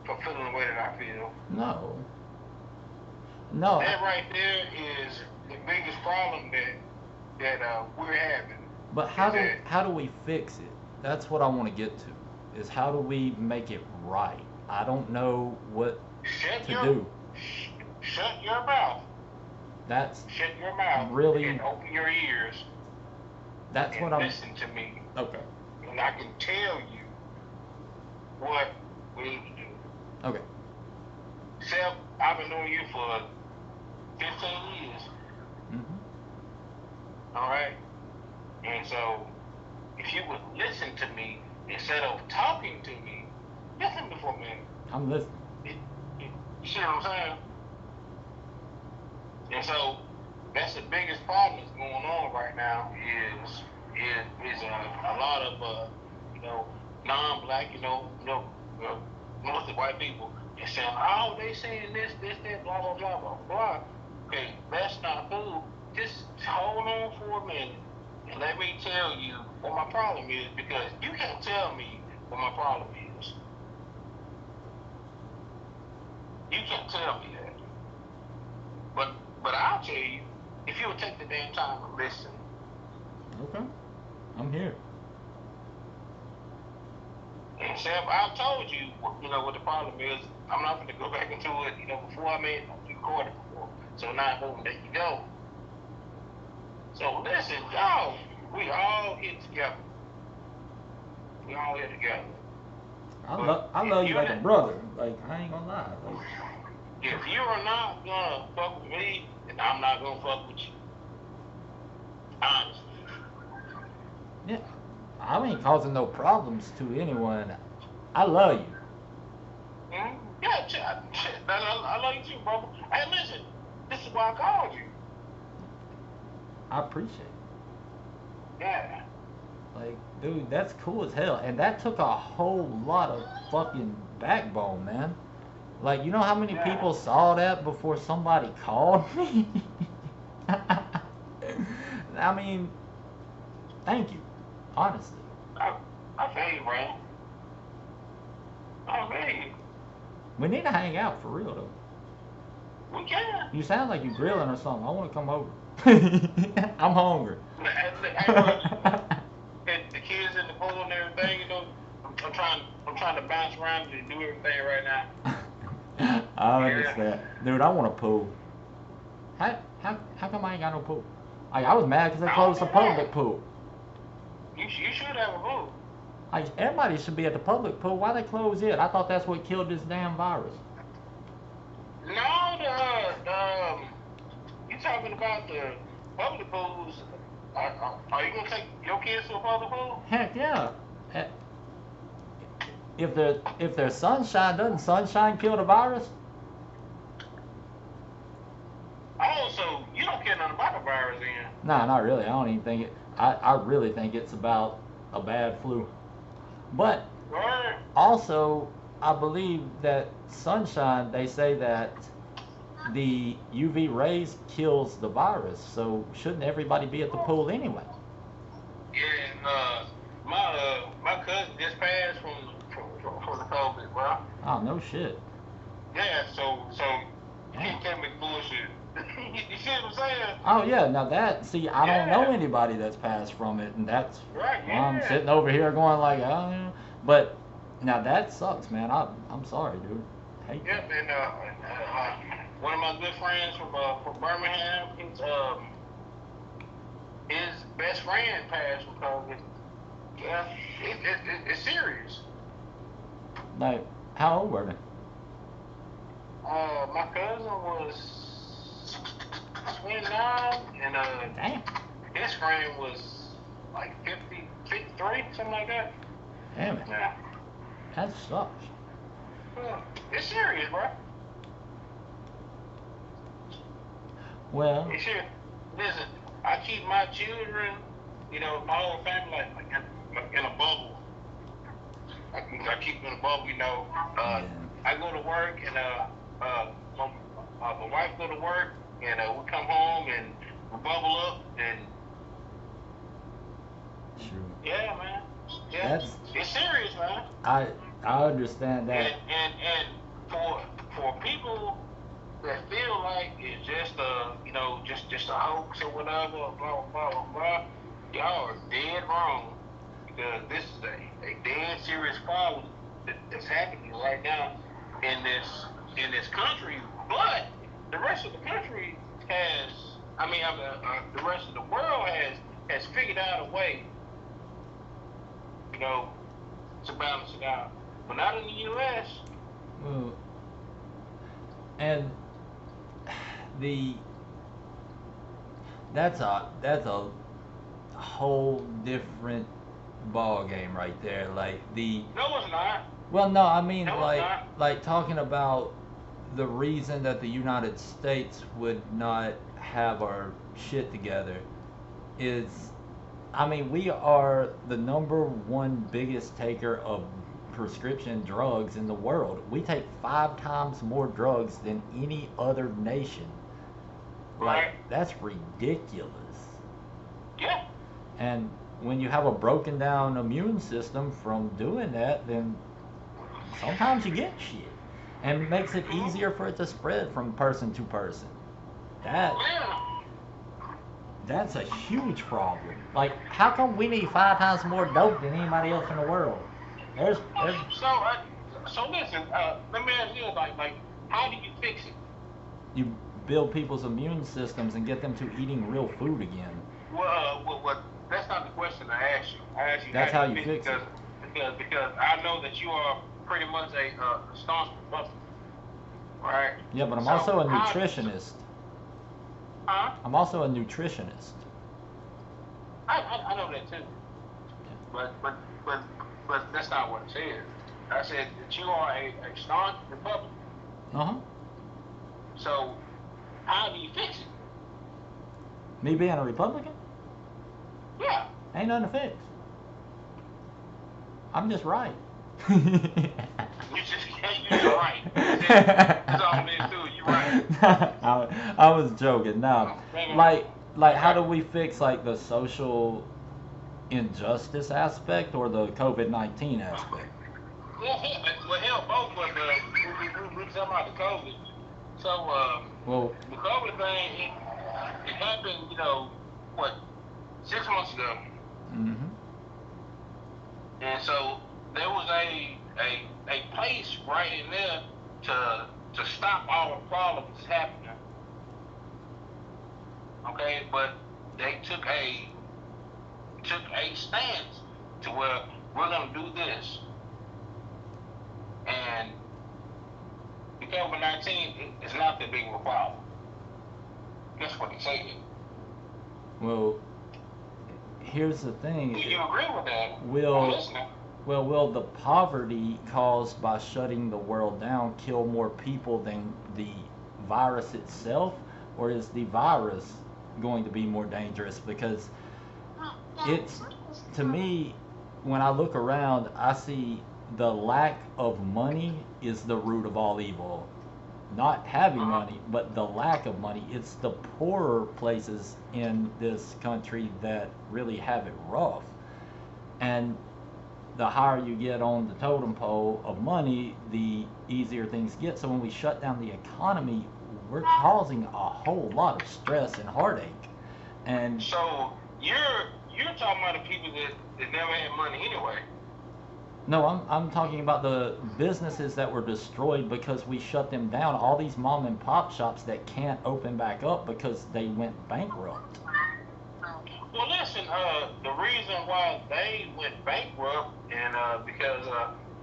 Speaker 2: for feeling the way that I feel.
Speaker 1: No. No.
Speaker 2: That right there is the biggest problem that we're having.
Speaker 1: But how do we fix it? That's what I want to get to. Is how do we make it right? I don't know what to do.
Speaker 2: Shut your mouth. Shut your mouth.
Speaker 1: Really,
Speaker 2: and open your ears.
Speaker 1: That's
Speaker 2: and
Speaker 1: what I'm.
Speaker 2: Listen to me.
Speaker 1: Okay.
Speaker 2: And I can tell you what we need to do.
Speaker 1: Okay.
Speaker 2: Seth, I've been knowing you for 15 years.
Speaker 1: Mm-hmm.
Speaker 2: All right. And so, if you would listen to me instead of talking to me, listen before me.
Speaker 1: I'm listening.
Speaker 2: You see what I'm saying? And so, that's the biggest problem that's going on right now is a lot of non-black, mostly white people, and saying, oh, they saying this, that, blah, blah, blah, blah, blah. Okay, that's not cool. Just hold on for a minute and let me tell you what my problem is, because you can't tell me what my problem is. You can't tell me that. But I'll tell you, if you would take the damn time to listen.
Speaker 1: Okay. I'm here.
Speaker 2: And Seth, I told you, what the problem is. I'm not going to go back into it, before I made the recording before. So now, boom, there you go. So listen, y'all, we all here together. We all here together.
Speaker 1: I love you like a brother. Like, I ain't gonna lie. Like,
Speaker 2: if you are not gonna fuck with me, then I'm not gonna fuck with you. Honestly.
Speaker 1: yeah, I ain't causing no problems to anyone. I love you.
Speaker 2: Mm-hmm. Yeah, I love you too, brother. Hey, listen, this is why I called you.
Speaker 1: I appreciate it.
Speaker 2: Yeah.
Speaker 1: Like, dude, that's cool as hell. And that took a whole lot of fucking backbone, man. Like, you know how many people saw that before somebody called me? I mean, thank you. Honestly.
Speaker 2: I feel you, bro. I feel you.
Speaker 1: We need to hang out for real, though.
Speaker 2: We can.
Speaker 1: You sound like you grilling or something. I want to come over. I'm hungry.
Speaker 2: The kids in the pool and everything, you know, I'm trying to bounce around and do everything right now.
Speaker 1: I understand. Dude, I want a pool. How come I ain't got no pool? I was mad because they closed the public pool.
Speaker 2: You should have a pool.
Speaker 1: Everybody should be at the public pool. Why they close it? I thought that's what killed this damn virus.
Speaker 2: No, you talking about the public pools? Are you gonna take your kids to a public pool?
Speaker 1: Heck yeah. If there's sunshine, doesn't sunshine kill the virus?
Speaker 2: Oh, so you don't care nothing about the virus then?
Speaker 1: Nah, not really. I don't even think it. I really think it's about a bad flu. But also, I believe that sunshine, they say that the UV rays kills the virus. So shouldn't everybody be at the pool anyway?
Speaker 2: Yeah, and my cousin just passed from the COVID, bro.
Speaker 1: Oh, no shit.
Speaker 2: Yeah, so you can't make bullshit. You see what I'm saying?
Speaker 1: Oh yeah, now that, see, I don't know anybody that's passed from it, and that's
Speaker 2: right.
Speaker 1: Why I'm sitting over here going like, oh, yeah. But now that sucks, man. I'm sorry, dude. Hate
Speaker 2: yep, and one of my good friends from Birmingham, his best friend passed from COVID. Yeah, it's serious.
Speaker 1: Like, how old were they?
Speaker 2: My cousin was 29, and
Speaker 1: damn,
Speaker 2: his friend was like 50, 53, something like that.
Speaker 1: Damn it.
Speaker 2: Yeah.
Speaker 1: That sucks.
Speaker 2: It's serious, bro.
Speaker 1: Well,
Speaker 2: It's serious. Listen, I keep my children, you know, my whole family like in a bubble. I keep them in a bubble, you know. I go to work and my wife go to work and we come home and we bubble up and yeah, man. Yeah, it's serious, man.
Speaker 1: I understand that.
Speaker 2: And for people that feel like it's just a hoax or whatever, blah blah blah blah, y'all are dead wrong, because this is a dead serious problem that's happening right now in this country. But the rest of the country the rest of the world has figured out a way, you know, to balance it out, but not in the U.S.
Speaker 1: Well, and that's a whole different ball game right there. Like
Speaker 2: No, it's not.
Speaker 1: Well, no, I mean
Speaker 2: No,
Speaker 1: like talking about the reason that the United States would not have our shit together is, I mean, we are the #1 biggest taker of prescription drugs in the world. We take 5 times more drugs than any other nation. Like, that's ridiculous.
Speaker 2: Yeah.
Speaker 1: And when you have a broken down immune system from doing that, then sometimes you get shit. And it makes it easier for it to spread from person to person. That's a huge problem. Like, how come we need 5 times more dope than anybody else in the world? There's...
Speaker 2: So listen, let me ask you, like, how do you fix it?
Speaker 1: You build people's immune systems and get them to eating real food again.
Speaker 2: Well, that's not the question I asked you. I asked you
Speaker 1: that's how you fix it.
Speaker 2: Because I know that you are pretty much a staunch Republican, right?
Speaker 1: Yeah, but I'm also a nutritionist.
Speaker 2: Huh?
Speaker 1: I'm also a nutritionist.
Speaker 2: I know that too. Yeah. But that's not what it said. I said that you are a staunch Republican.
Speaker 1: Uh-huh.
Speaker 2: So, how do you fix it?
Speaker 1: Me being a Republican?
Speaker 2: Yeah.
Speaker 1: Ain't nothing to fix. I'm just right.
Speaker 2: You're right. That's all it is too. You're right.
Speaker 1: I was joking. Now, like how do we fix like the social injustice aspect or the COVID-19 aspect?
Speaker 2: Well, hell, both. But we talking about the COVID. So
Speaker 1: Well,
Speaker 2: The COVID thing, it happened, what, 6 months ago.
Speaker 1: mm-hmm.
Speaker 2: And so there was a place right in there to stop all the problems happening. Okay, but they took a stance to where we're gonna do this. And the COVID-19 is not that big of a problem. That's what they say.
Speaker 1: Well, here's the thing.
Speaker 2: Do you agree with that? I'm
Speaker 1: Will
Speaker 2: listening.
Speaker 1: will the poverty caused by shutting the world down kill more people than the virus itself, or is the virus going to be more dangerous? Because it's, to me, when I look around, I see the lack of money is the root of all evil. Not having money, but the lack of money. It's the poorer places in this country that really have it rough. And the higher you get on the totem pole of money, the easier things get. So when we shut down the economy, we're causing a whole lot of stress and heartache. And
Speaker 2: So you're talking about the people that never had money anyway.
Speaker 1: no, I'm talking about the businesses that were destroyed because we shut them down. All these mom and pop shops that can't open back up because they went bankrupt.
Speaker 2: Well, listen, the reason why they went bankrupt and because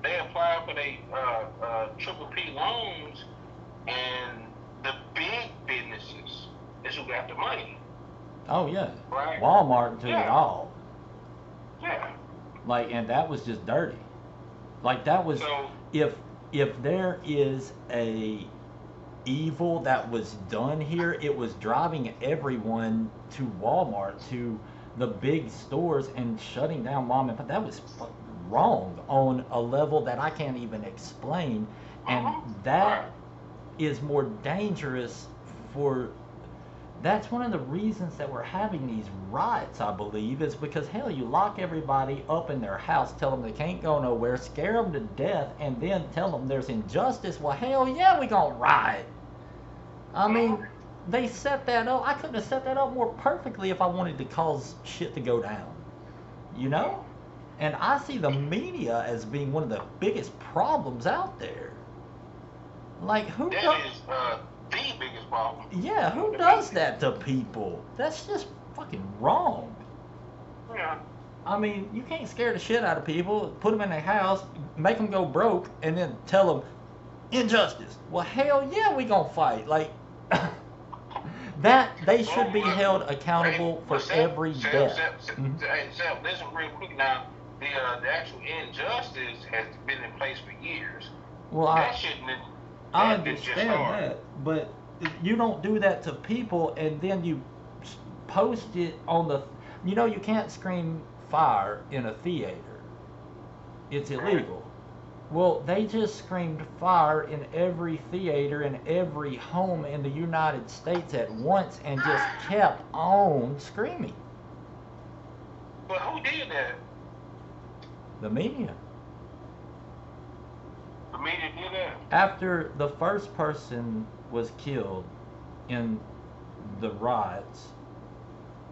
Speaker 2: they applied for the triple P loans, and the big businesses is who got the money.
Speaker 1: Oh yeah,
Speaker 2: Right.
Speaker 1: Walmart took it
Speaker 2: Yeah.
Speaker 1: all.
Speaker 2: Yeah.
Speaker 1: Like, and that was just dirty. Like that was,
Speaker 2: So
Speaker 1: if there is a evil that was done here, it was driving everyone to Walmart, to the big stores, and shutting down mom and pop. That was wrong on a level that I can't even explain, and that is more dangerous for. That's one of the reasons that we're having these riots, I believe, is because, hell, you lock everybody up in their house, tell them they can't go nowhere, scare them to death, and then tell them there's injustice. Well, hell yeah, we gonna riot. I mean, they set that up. I couldn't have set that up more perfectly if I wanted to cause shit to go down. You know? And I see the media as being one of the biggest problems out there. Like, who
Speaker 2: that
Speaker 1: does...
Speaker 2: is the biggest problem.
Speaker 1: Yeah, who does that to people? That's just fucking wrong.
Speaker 2: Yeah.
Speaker 1: I mean, you can't scare the shit out of people, put them in their house, make them go broke, and then tell them injustice. Well, hell yeah, we gonna fight. Like, that, they should be held accountable for every death.
Speaker 2: Seth, listen real quick now. The actual injustice has been in place for years.
Speaker 1: Well,
Speaker 2: That shouldn't have.
Speaker 1: I
Speaker 2: that didn't just
Speaker 1: understand
Speaker 2: start.
Speaker 1: that, but you don't do that to people and then you post it on the. You know, you can't scream fire in a theater. It's illegal. Well, they just screamed fire in every theater in every home in the United States at once and just kept on screaming.
Speaker 2: But who did that?
Speaker 1: The media.
Speaker 2: The media did that.
Speaker 1: After the first person was killed in the riots,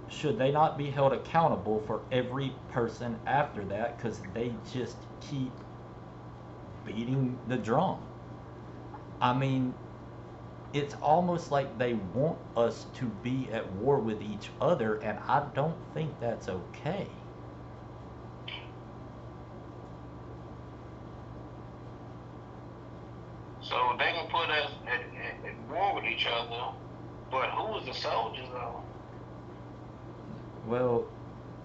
Speaker 1: should they not be held accountable for every person after that? Because they just keep beating the drum. I mean, it's almost like they want us to be at war with each other, and I don't think that's okay.
Speaker 2: So they can put us at war with each other, but who was the soldiers though?
Speaker 1: Well,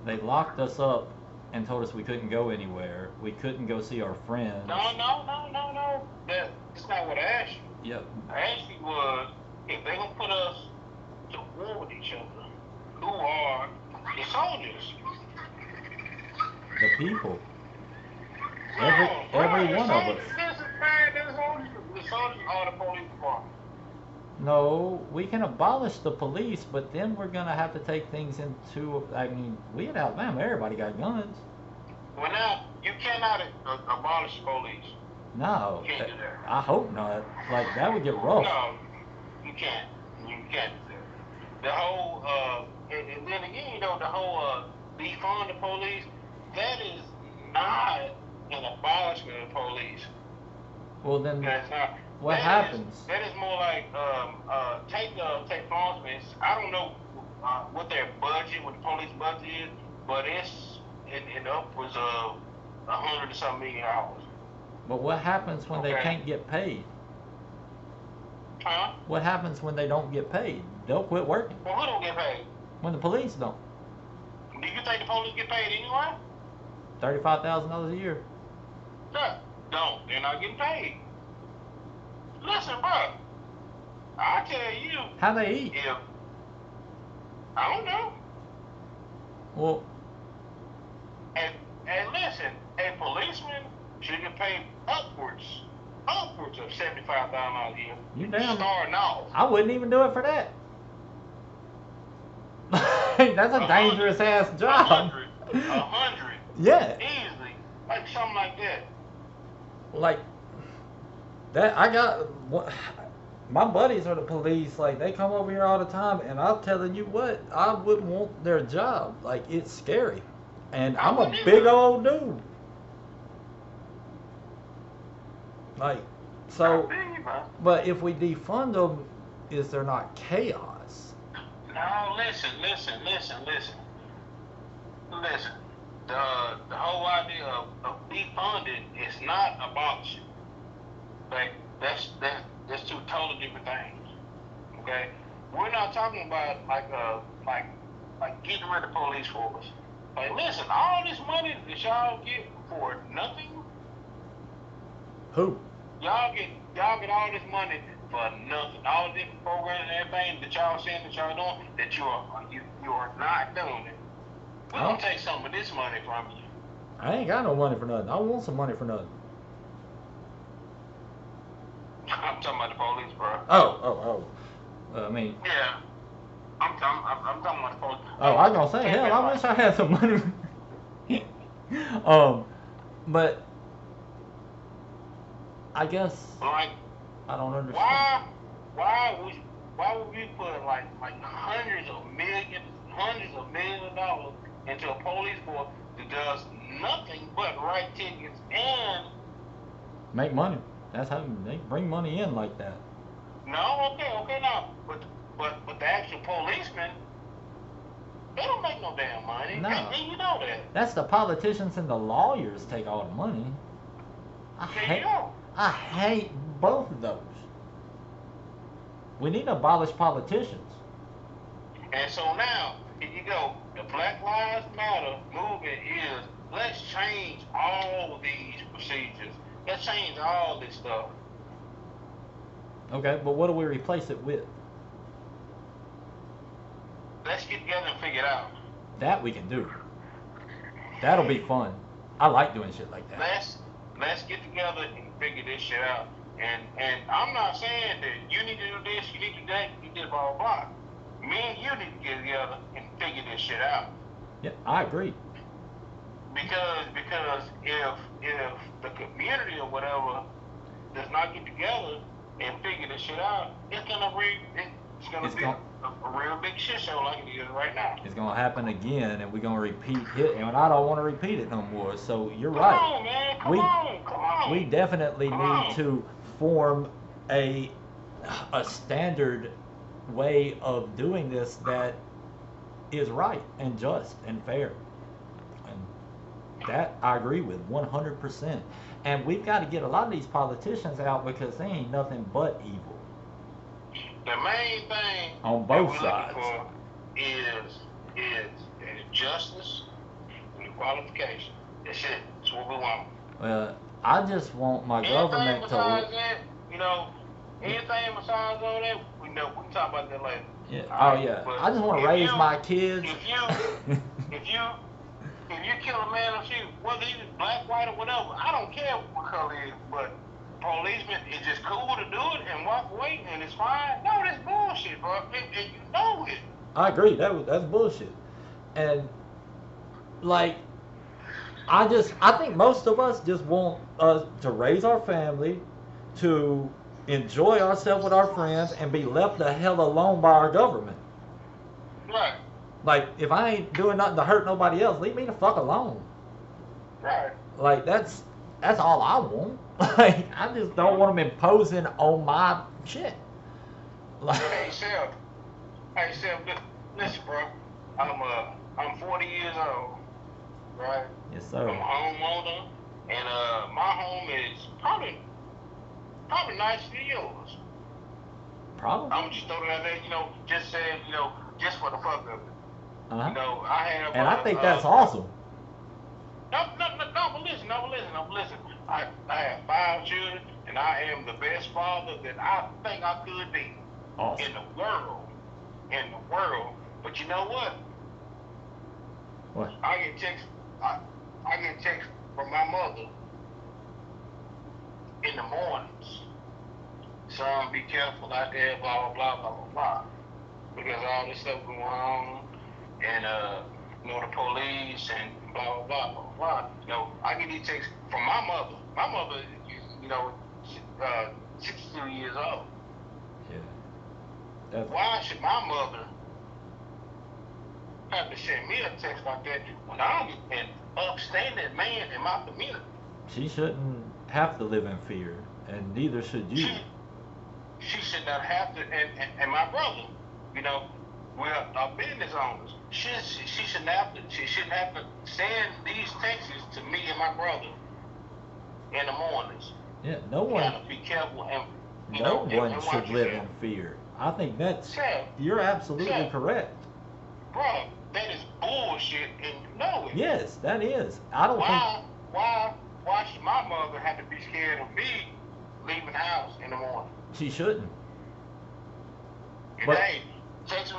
Speaker 1: they locked us up and told us we couldn't go anywhere. We couldn't go see our friends.
Speaker 2: No. That's not what I asked you.
Speaker 1: Yep.
Speaker 2: I asked you was if they gonna put us to war with each other, who are the soldiers?
Speaker 1: The people. Every one of us.
Speaker 2: The soldiers are the police department.
Speaker 1: No, we can abolish the police, but then we're gonna have to take things into. I mean, we in Alabama, everybody got guns.
Speaker 2: Well, now you cannot abolish the police.
Speaker 1: No,
Speaker 2: You can't do that.
Speaker 1: I hope not. Like, that would get rough.
Speaker 2: No, You can't. You can't. The whole, and then again, the whole defund the police, that is not an abolishment of the police.
Speaker 1: Well, then
Speaker 2: That's not.
Speaker 1: what happens?
Speaker 2: That is more like take law enforcement. I don't know what their budget, what the police budget is, but it's in upwards of $100 and some million.
Speaker 1: But what happens when they can't get paid?
Speaker 2: Huh?
Speaker 1: What happens when they don't get paid? They'll quit working.
Speaker 2: Well, who don't get paid?
Speaker 1: When the police don't.
Speaker 2: Do you think the police get paid anyway?
Speaker 1: $35,000 a year.
Speaker 2: No, don't. They're not getting paid. Listen, bro. I tell you.
Speaker 1: How they eat?
Speaker 2: If I don't know.
Speaker 1: Well.
Speaker 2: And listen, a policeman should get paid upwards of $75,000 a year.
Speaker 1: You damn.
Speaker 2: Starting off.
Speaker 1: I wouldn't even do it for that. That's a dangerous ass job.
Speaker 2: 100.
Speaker 1: Yeah.
Speaker 2: Easily. Like something like that.
Speaker 1: Like that. I got my buddies are the police. Like they come over here all the time, and I'm telling you what, I wouldn't want their job. Like it's scary, and I'm a big old dude. Like so. But if we defund them, is there not chaos?
Speaker 2: No, listen. The whole idea of defunding is not abolishing. Like that's two totally different things. Okay, we're not talking about like getting rid of police force. Like listen, all this money that y'all get for nothing.
Speaker 1: Who?
Speaker 2: Y'all get all this money for nothing. All the different programs and everything that y'all saying that y'all doing, that you are not doing it. We're gonna take some of this money from you.
Speaker 1: I ain't got no money for nothing. I want some money for nothing.
Speaker 2: I'm talking about the police, bro.
Speaker 1: Oh. I mean.
Speaker 2: Yeah. I'm talking about the police.
Speaker 1: Oh, I was gonna say, hell, I wish I had some money. But I guess
Speaker 2: like
Speaker 1: I don't understand.
Speaker 2: Why would we put like hundreds of millions of dollars into a police force that does nothing but write tickets and
Speaker 1: make money? That's how they bring money in like that.
Speaker 2: No, okay, now, but the actual policemen, they don't make no damn money.
Speaker 1: No.
Speaker 2: And you know that.
Speaker 1: That's the politicians and the lawyers take all the money. I hate both of those. We need to abolish politicians.
Speaker 2: And so now, here you go. The Black Lives Matter movement is, let's change all these procedures. Let's change all this stuff.
Speaker 1: Okay, but what do we replace it with?
Speaker 2: Let's get together and figure it out.
Speaker 1: That we can do. That'll be fun. I like doing shit like that.
Speaker 2: Let's get together and figure this shit out. And I'm not saying that you need to do this, you need to do that, you did blah, blah, blah. Me and you need to get together and figure this shit out.
Speaker 1: Yeah, I agree.
Speaker 2: Because if the community or whatever does not get together and figure this shit out, it's gonna be a real big shit show like it is right now.
Speaker 1: It's gonna happen again, and we're gonna repeat it, and I don't want to repeat it no more. So you're
Speaker 2: Come
Speaker 1: right.
Speaker 2: on, man. Come on.
Speaker 1: We definitely need to form a standard way of doing this that is right and just and fair. And that I agree with 100%. And we've got to get a lot of these politicians out because they ain't nothing but evil.
Speaker 2: The main thing
Speaker 1: on both
Speaker 2: that
Speaker 1: sides
Speaker 2: we're looking for is justice and qualification. That's it. That's what we want.
Speaker 1: Well, I just want my government to.
Speaker 2: Anything besides all that, we can talk about that later.
Speaker 1: Yeah. Oh yeah. I just want to raise my kids.
Speaker 2: If you kill a man or shoot, whether he's black, white, or whatever, I don't care what color he is, but policemen, it's just cool to do it and walk away and it's fine. No, that's bullshit, bro. And you know it.
Speaker 1: I agree. That's bullshit. And like, I think most of us just want us to raise our family, to enjoy ourselves with our friends, and be left the hell alone by our government.
Speaker 2: Right.
Speaker 1: Like, if I ain't doing nothing to hurt nobody else, leave me the fuck alone.
Speaker 2: Right.
Speaker 1: Like, that's all I want. Like, I just don't want them imposing on my shit. Like,
Speaker 2: Hey, Seth, listen, bro. I'm 40 years old, right?
Speaker 1: yes, sir.
Speaker 2: I'm a homeowner, and my home is probably nicer than yours.
Speaker 1: Probably.
Speaker 2: I'm just throwing it out there, just saying, just for the fuck of it.
Speaker 1: Uh-huh.
Speaker 2: I have.
Speaker 1: And I think that's awesome.
Speaker 2: No, but listen. I have 5 children, and I am the best father that I think I could be
Speaker 1: Awesome.
Speaker 2: in the world. But you know what?
Speaker 1: What?
Speaker 2: I get text from my mother in the mornings. Son, be careful out there, blah, blah, blah, blah, blah, blah. Because all this stuff going on, and, the police, and blah, blah, blah, blah, blah. I get these texts from my mother. My mother is, 62 years old.
Speaker 1: Yeah.
Speaker 2: Why should my mother have to send me a text like that when I'm an upstanding man in my community?
Speaker 1: She shouldn't have to live in fear, and neither should you.
Speaker 2: She should not have to, and my brother, we're our business owners. She shouldn't have to send these texts to me and my brother in the mornings.
Speaker 1: Yeah, no one.
Speaker 2: Gotta be careful, and
Speaker 1: no one should live in fear. I think that's. You're absolutely correct.
Speaker 2: Bro, that is bullshit, and you know it.
Speaker 1: Yes, that is. I don't think.
Speaker 2: Why should my mother have to be scared of me leaving the house in the morning?
Speaker 1: She shouldn't.
Speaker 2: But hey, text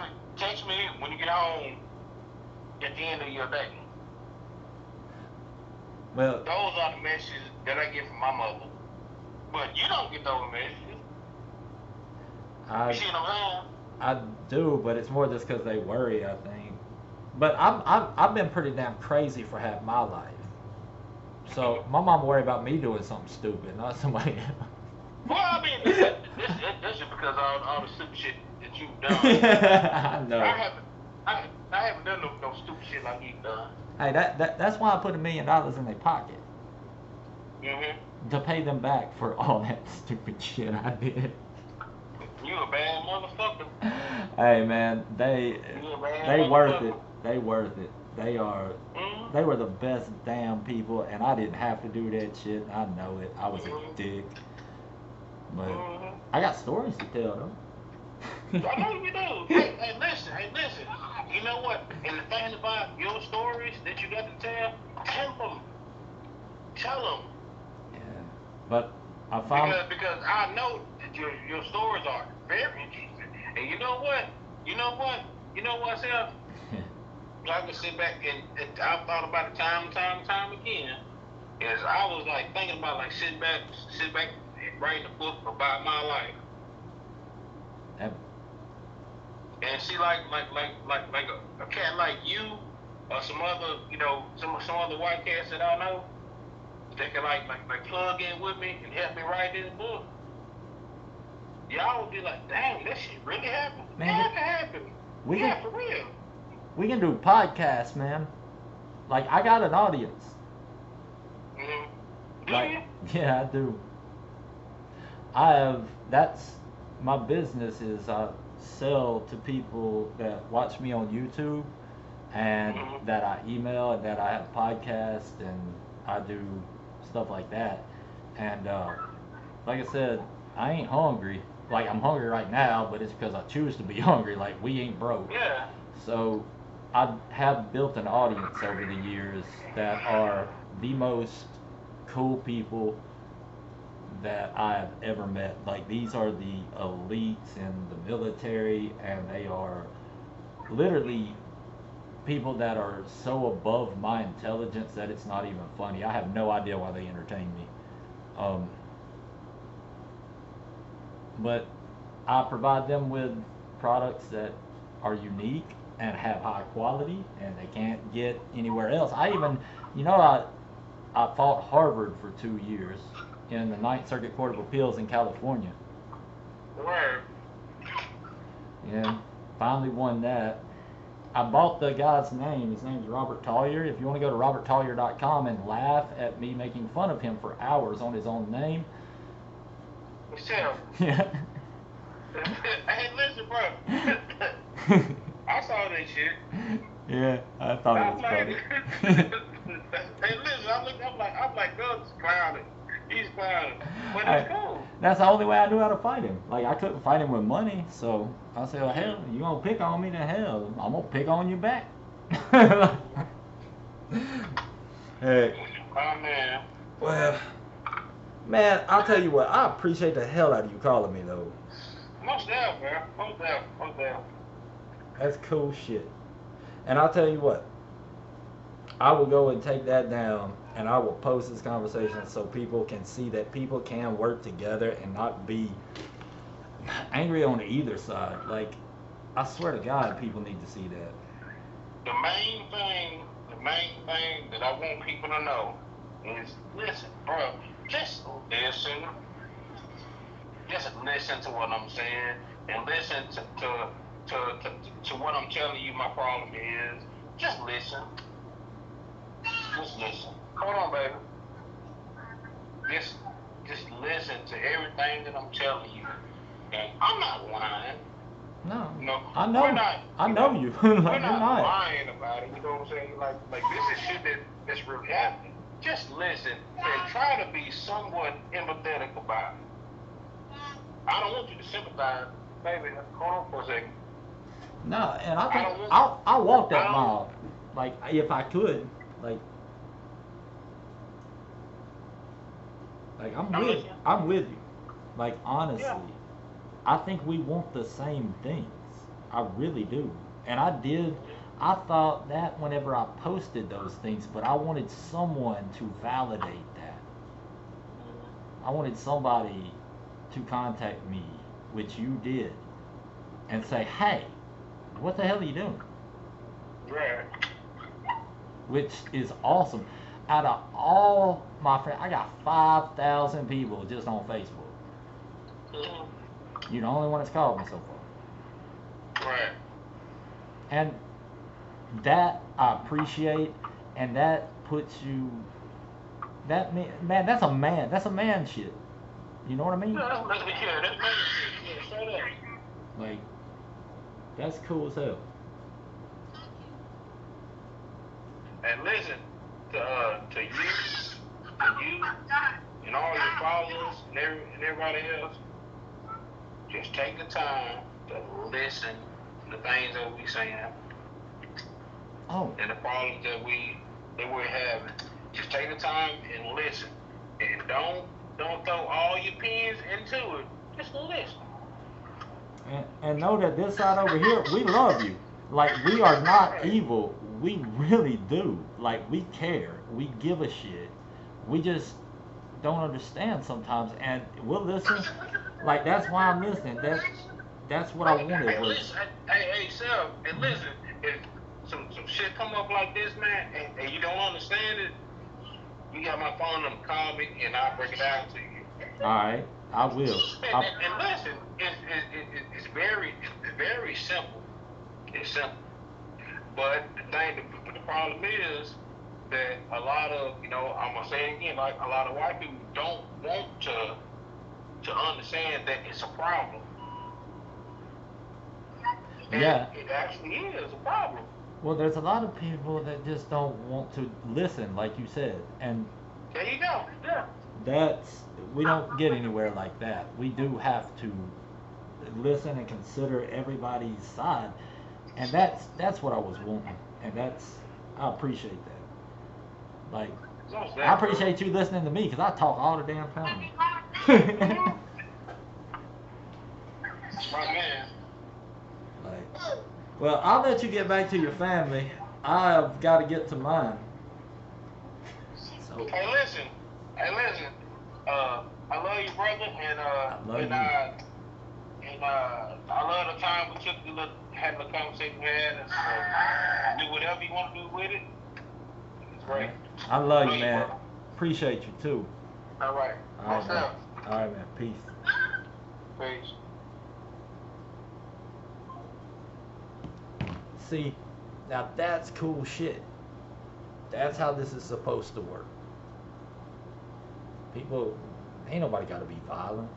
Speaker 2: me when you get home at the end of your day.
Speaker 1: Well,
Speaker 2: those are the messages that I get from my mother. But you don't get those messages. You see what I'm saying?
Speaker 1: I do, but it's more just because they worry, I think. But I've been pretty damn crazy for half my life. So my mom worried about me doing something stupid, not somebody else.
Speaker 2: Well, I mean, that's just because all the stupid shit that you've done.
Speaker 1: I know.
Speaker 2: I haven't done no stupid shit like you've done.
Speaker 1: Hey, that's why I put $1 million in their pocket.
Speaker 2: Mm-hmm.
Speaker 1: To pay them back for all that stupid shit I did.
Speaker 2: You a bad motherfucker.
Speaker 1: Hey man, they worth it. They worth it. They are.
Speaker 2: Mm-hmm.
Speaker 1: They were the best damn people, and I didn't have to do that shit. I know it. I was a dick. But I got stories to tell them.
Speaker 2: I know you do. Hey, listen. You know what? And the thing about your stories that you got to tell them.
Speaker 1: Yeah, but I found
Speaker 2: because I know that your stories are very interesting. And you know what, Seth? I can sit back and I've thought about it time again. Is I was like thinking about like sit back and writing a book about my life. And see, like a cat like you, or some other, some other white cats that I know, they can like plug in with me and help me write this book. Y'all would be like, damn, that shit really happened.
Speaker 1: Man,
Speaker 2: yeah, it happened. For real.
Speaker 1: We can do podcasts, man. Like, I got an audience.
Speaker 2: Mm-hmm. Do
Speaker 1: like,
Speaker 2: you?
Speaker 1: Yeah, I do. I have. That's my business. Is I sell to people that watch me on YouTube, and that I email, and that I have podcasts, and I do stuff like that. And like I said, I ain't hungry. Like, I'm hungry right now, but it's because I choose to be hungry. Like, we ain't broke.
Speaker 2: Yeah.
Speaker 1: So I have built an audience over the years that are the most cool people that I have ever met. Like, these are the elites in the military, and they are literally people that are so above my intelligence that it's not even funny. I have no idea why they entertain me. But I provide them with products that are unique and have high quality, and they can't get anywhere else. I even, I fought Harvard for 2 years in the Ninth Circuit Court of Appeals in California.
Speaker 2: Word.
Speaker 1: Yeah, finally won that. I bought the guy's name. His name's Robert Tauler. If you want to go to roberttauler.com and laugh at me making fun of him for hours on his own name.
Speaker 2: Michelle.
Speaker 1: Yeah.
Speaker 2: Hey, listen, bro. I saw that shit.
Speaker 1: Yeah, I thought it
Speaker 2: I'm
Speaker 1: was
Speaker 2: like,
Speaker 1: funny.
Speaker 2: hey, listen, I'm like, God's clowning. He's clowning. But it's cool.
Speaker 1: That's the only way I knew how to fight him. Like, I couldn't fight him with money, so I said, well, hell, you gonna pick on me, then hell, I'm gonna pick on you back. Hey.
Speaker 2: Oh, man.
Speaker 1: Well, man, I'll tell you what, I appreciate the hell out of you calling me, though.
Speaker 2: Most deaf, man. Most deaf. Most deaf.
Speaker 1: That's cool shit. And I'll tell you what, I will go and take that down, and I will post this conversation so people can see that people can work together and not be angry on either side. Like, I swear to God, people need to see that.
Speaker 2: The main thing that I want people to know is, listen, bro, just listen. Just listen to what I'm saying, and listen to what I'm telling you my problem is. Just listen. Just listen. Hold on, baby. Just listen to everything that I'm telling you. And I'm not lying.
Speaker 1: No,
Speaker 2: No,
Speaker 1: I know.
Speaker 2: we're not,
Speaker 1: I know you.
Speaker 2: We're
Speaker 1: You're
Speaker 2: not
Speaker 1: not.
Speaker 2: lying about it. You know what I'm saying? Like this is shit that's really happening. Just listen and try to be somewhat empathetic about it. I don't want you to sympathize, baby. Hold on for a second.
Speaker 1: No, and I think I'll walk that mile. Like, if I could, like I'm with you. Like, honestly,
Speaker 2: Yeah.
Speaker 1: I think we want the same things. I really do. And I thought that whenever I posted those things, but I wanted someone to validate that. I wanted somebody to contact me, which you did, and say, hey, what the hell are you doing?
Speaker 2: Right.
Speaker 1: Which is awesome. Out of all my friends, I got 5,000 people just on Facebook.
Speaker 2: Mm-hmm.
Speaker 1: You're the only one that's called me so far.
Speaker 2: Right.
Speaker 1: And that I appreciate, and that puts you, man, that's a man shit. You know what I mean?
Speaker 2: Yeah, that's yeah, straight up.
Speaker 1: Like, that's cool as hell.
Speaker 2: And listen to you, and all your followers and everybody else. Just take the time to listen to the things that we saying.
Speaker 1: Oh.
Speaker 2: And the problems that we're having. Just take the time and listen. And don't throw all your pins into it. Just listen.
Speaker 1: And know that this side over here, we love you. Like, we are not evil. We really do. Like, we care. We give a shit. We just don't understand sometimes, and we'll listen. Like, that's why I'm listening. That's what I wanted.
Speaker 2: Hey, listen, hey, Seth, and listen, if some shit come up like this, man, and you don't understand it, you got my phone number, call me, and I'll break it down to you.
Speaker 1: Alright, I will.
Speaker 2: And listen, it's very simple. It's simple. But the problem is that a lot of, I'm gonna say it again, like a lot of white people don't want to understand that it's a problem. And
Speaker 1: yeah.
Speaker 2: It actually is a problem.
Speaker 1: Well, there's a lot of people that just don't want to listen, like you said, and
Speaker 2: there you go. Yeah.
Speaker 1: We don't get anywhere like that. We do have to listen and consider everybody's side, and that's what I was wanting, and I appreciate that. Like, I appreciate you listening to me, because I talk all the damn time.
Speaker 2: My man.
Speaker 1: Like, well, I'll let you get back to your family. I've got to get to mine. So.
Speaker 2: Hey, listen. I love you, brother, and I love the time we took to have the conversation we had, and do whatever you want to do with it. It's great.
Speaker 1: I love you, man. Appreciate you too.
Speaker 2: All right.
Speaker 1: All right, man. Peace.
Speaker 2: Peace.
Speaker 1: See, now that's cool shit. That's how this is supposed to work. People, ain't nobody got to be violent.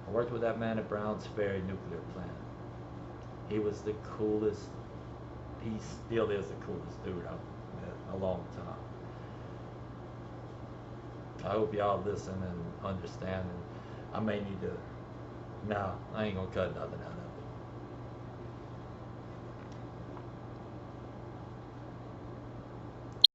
Speaker 1: I worked with that man at Browns Ferry nuclear plant. He was the coolest. He still is the coolest dude I've met in a long time. I hope y'all listen and understand. And I may need to. No, I ain't gonna cut nothing out of it.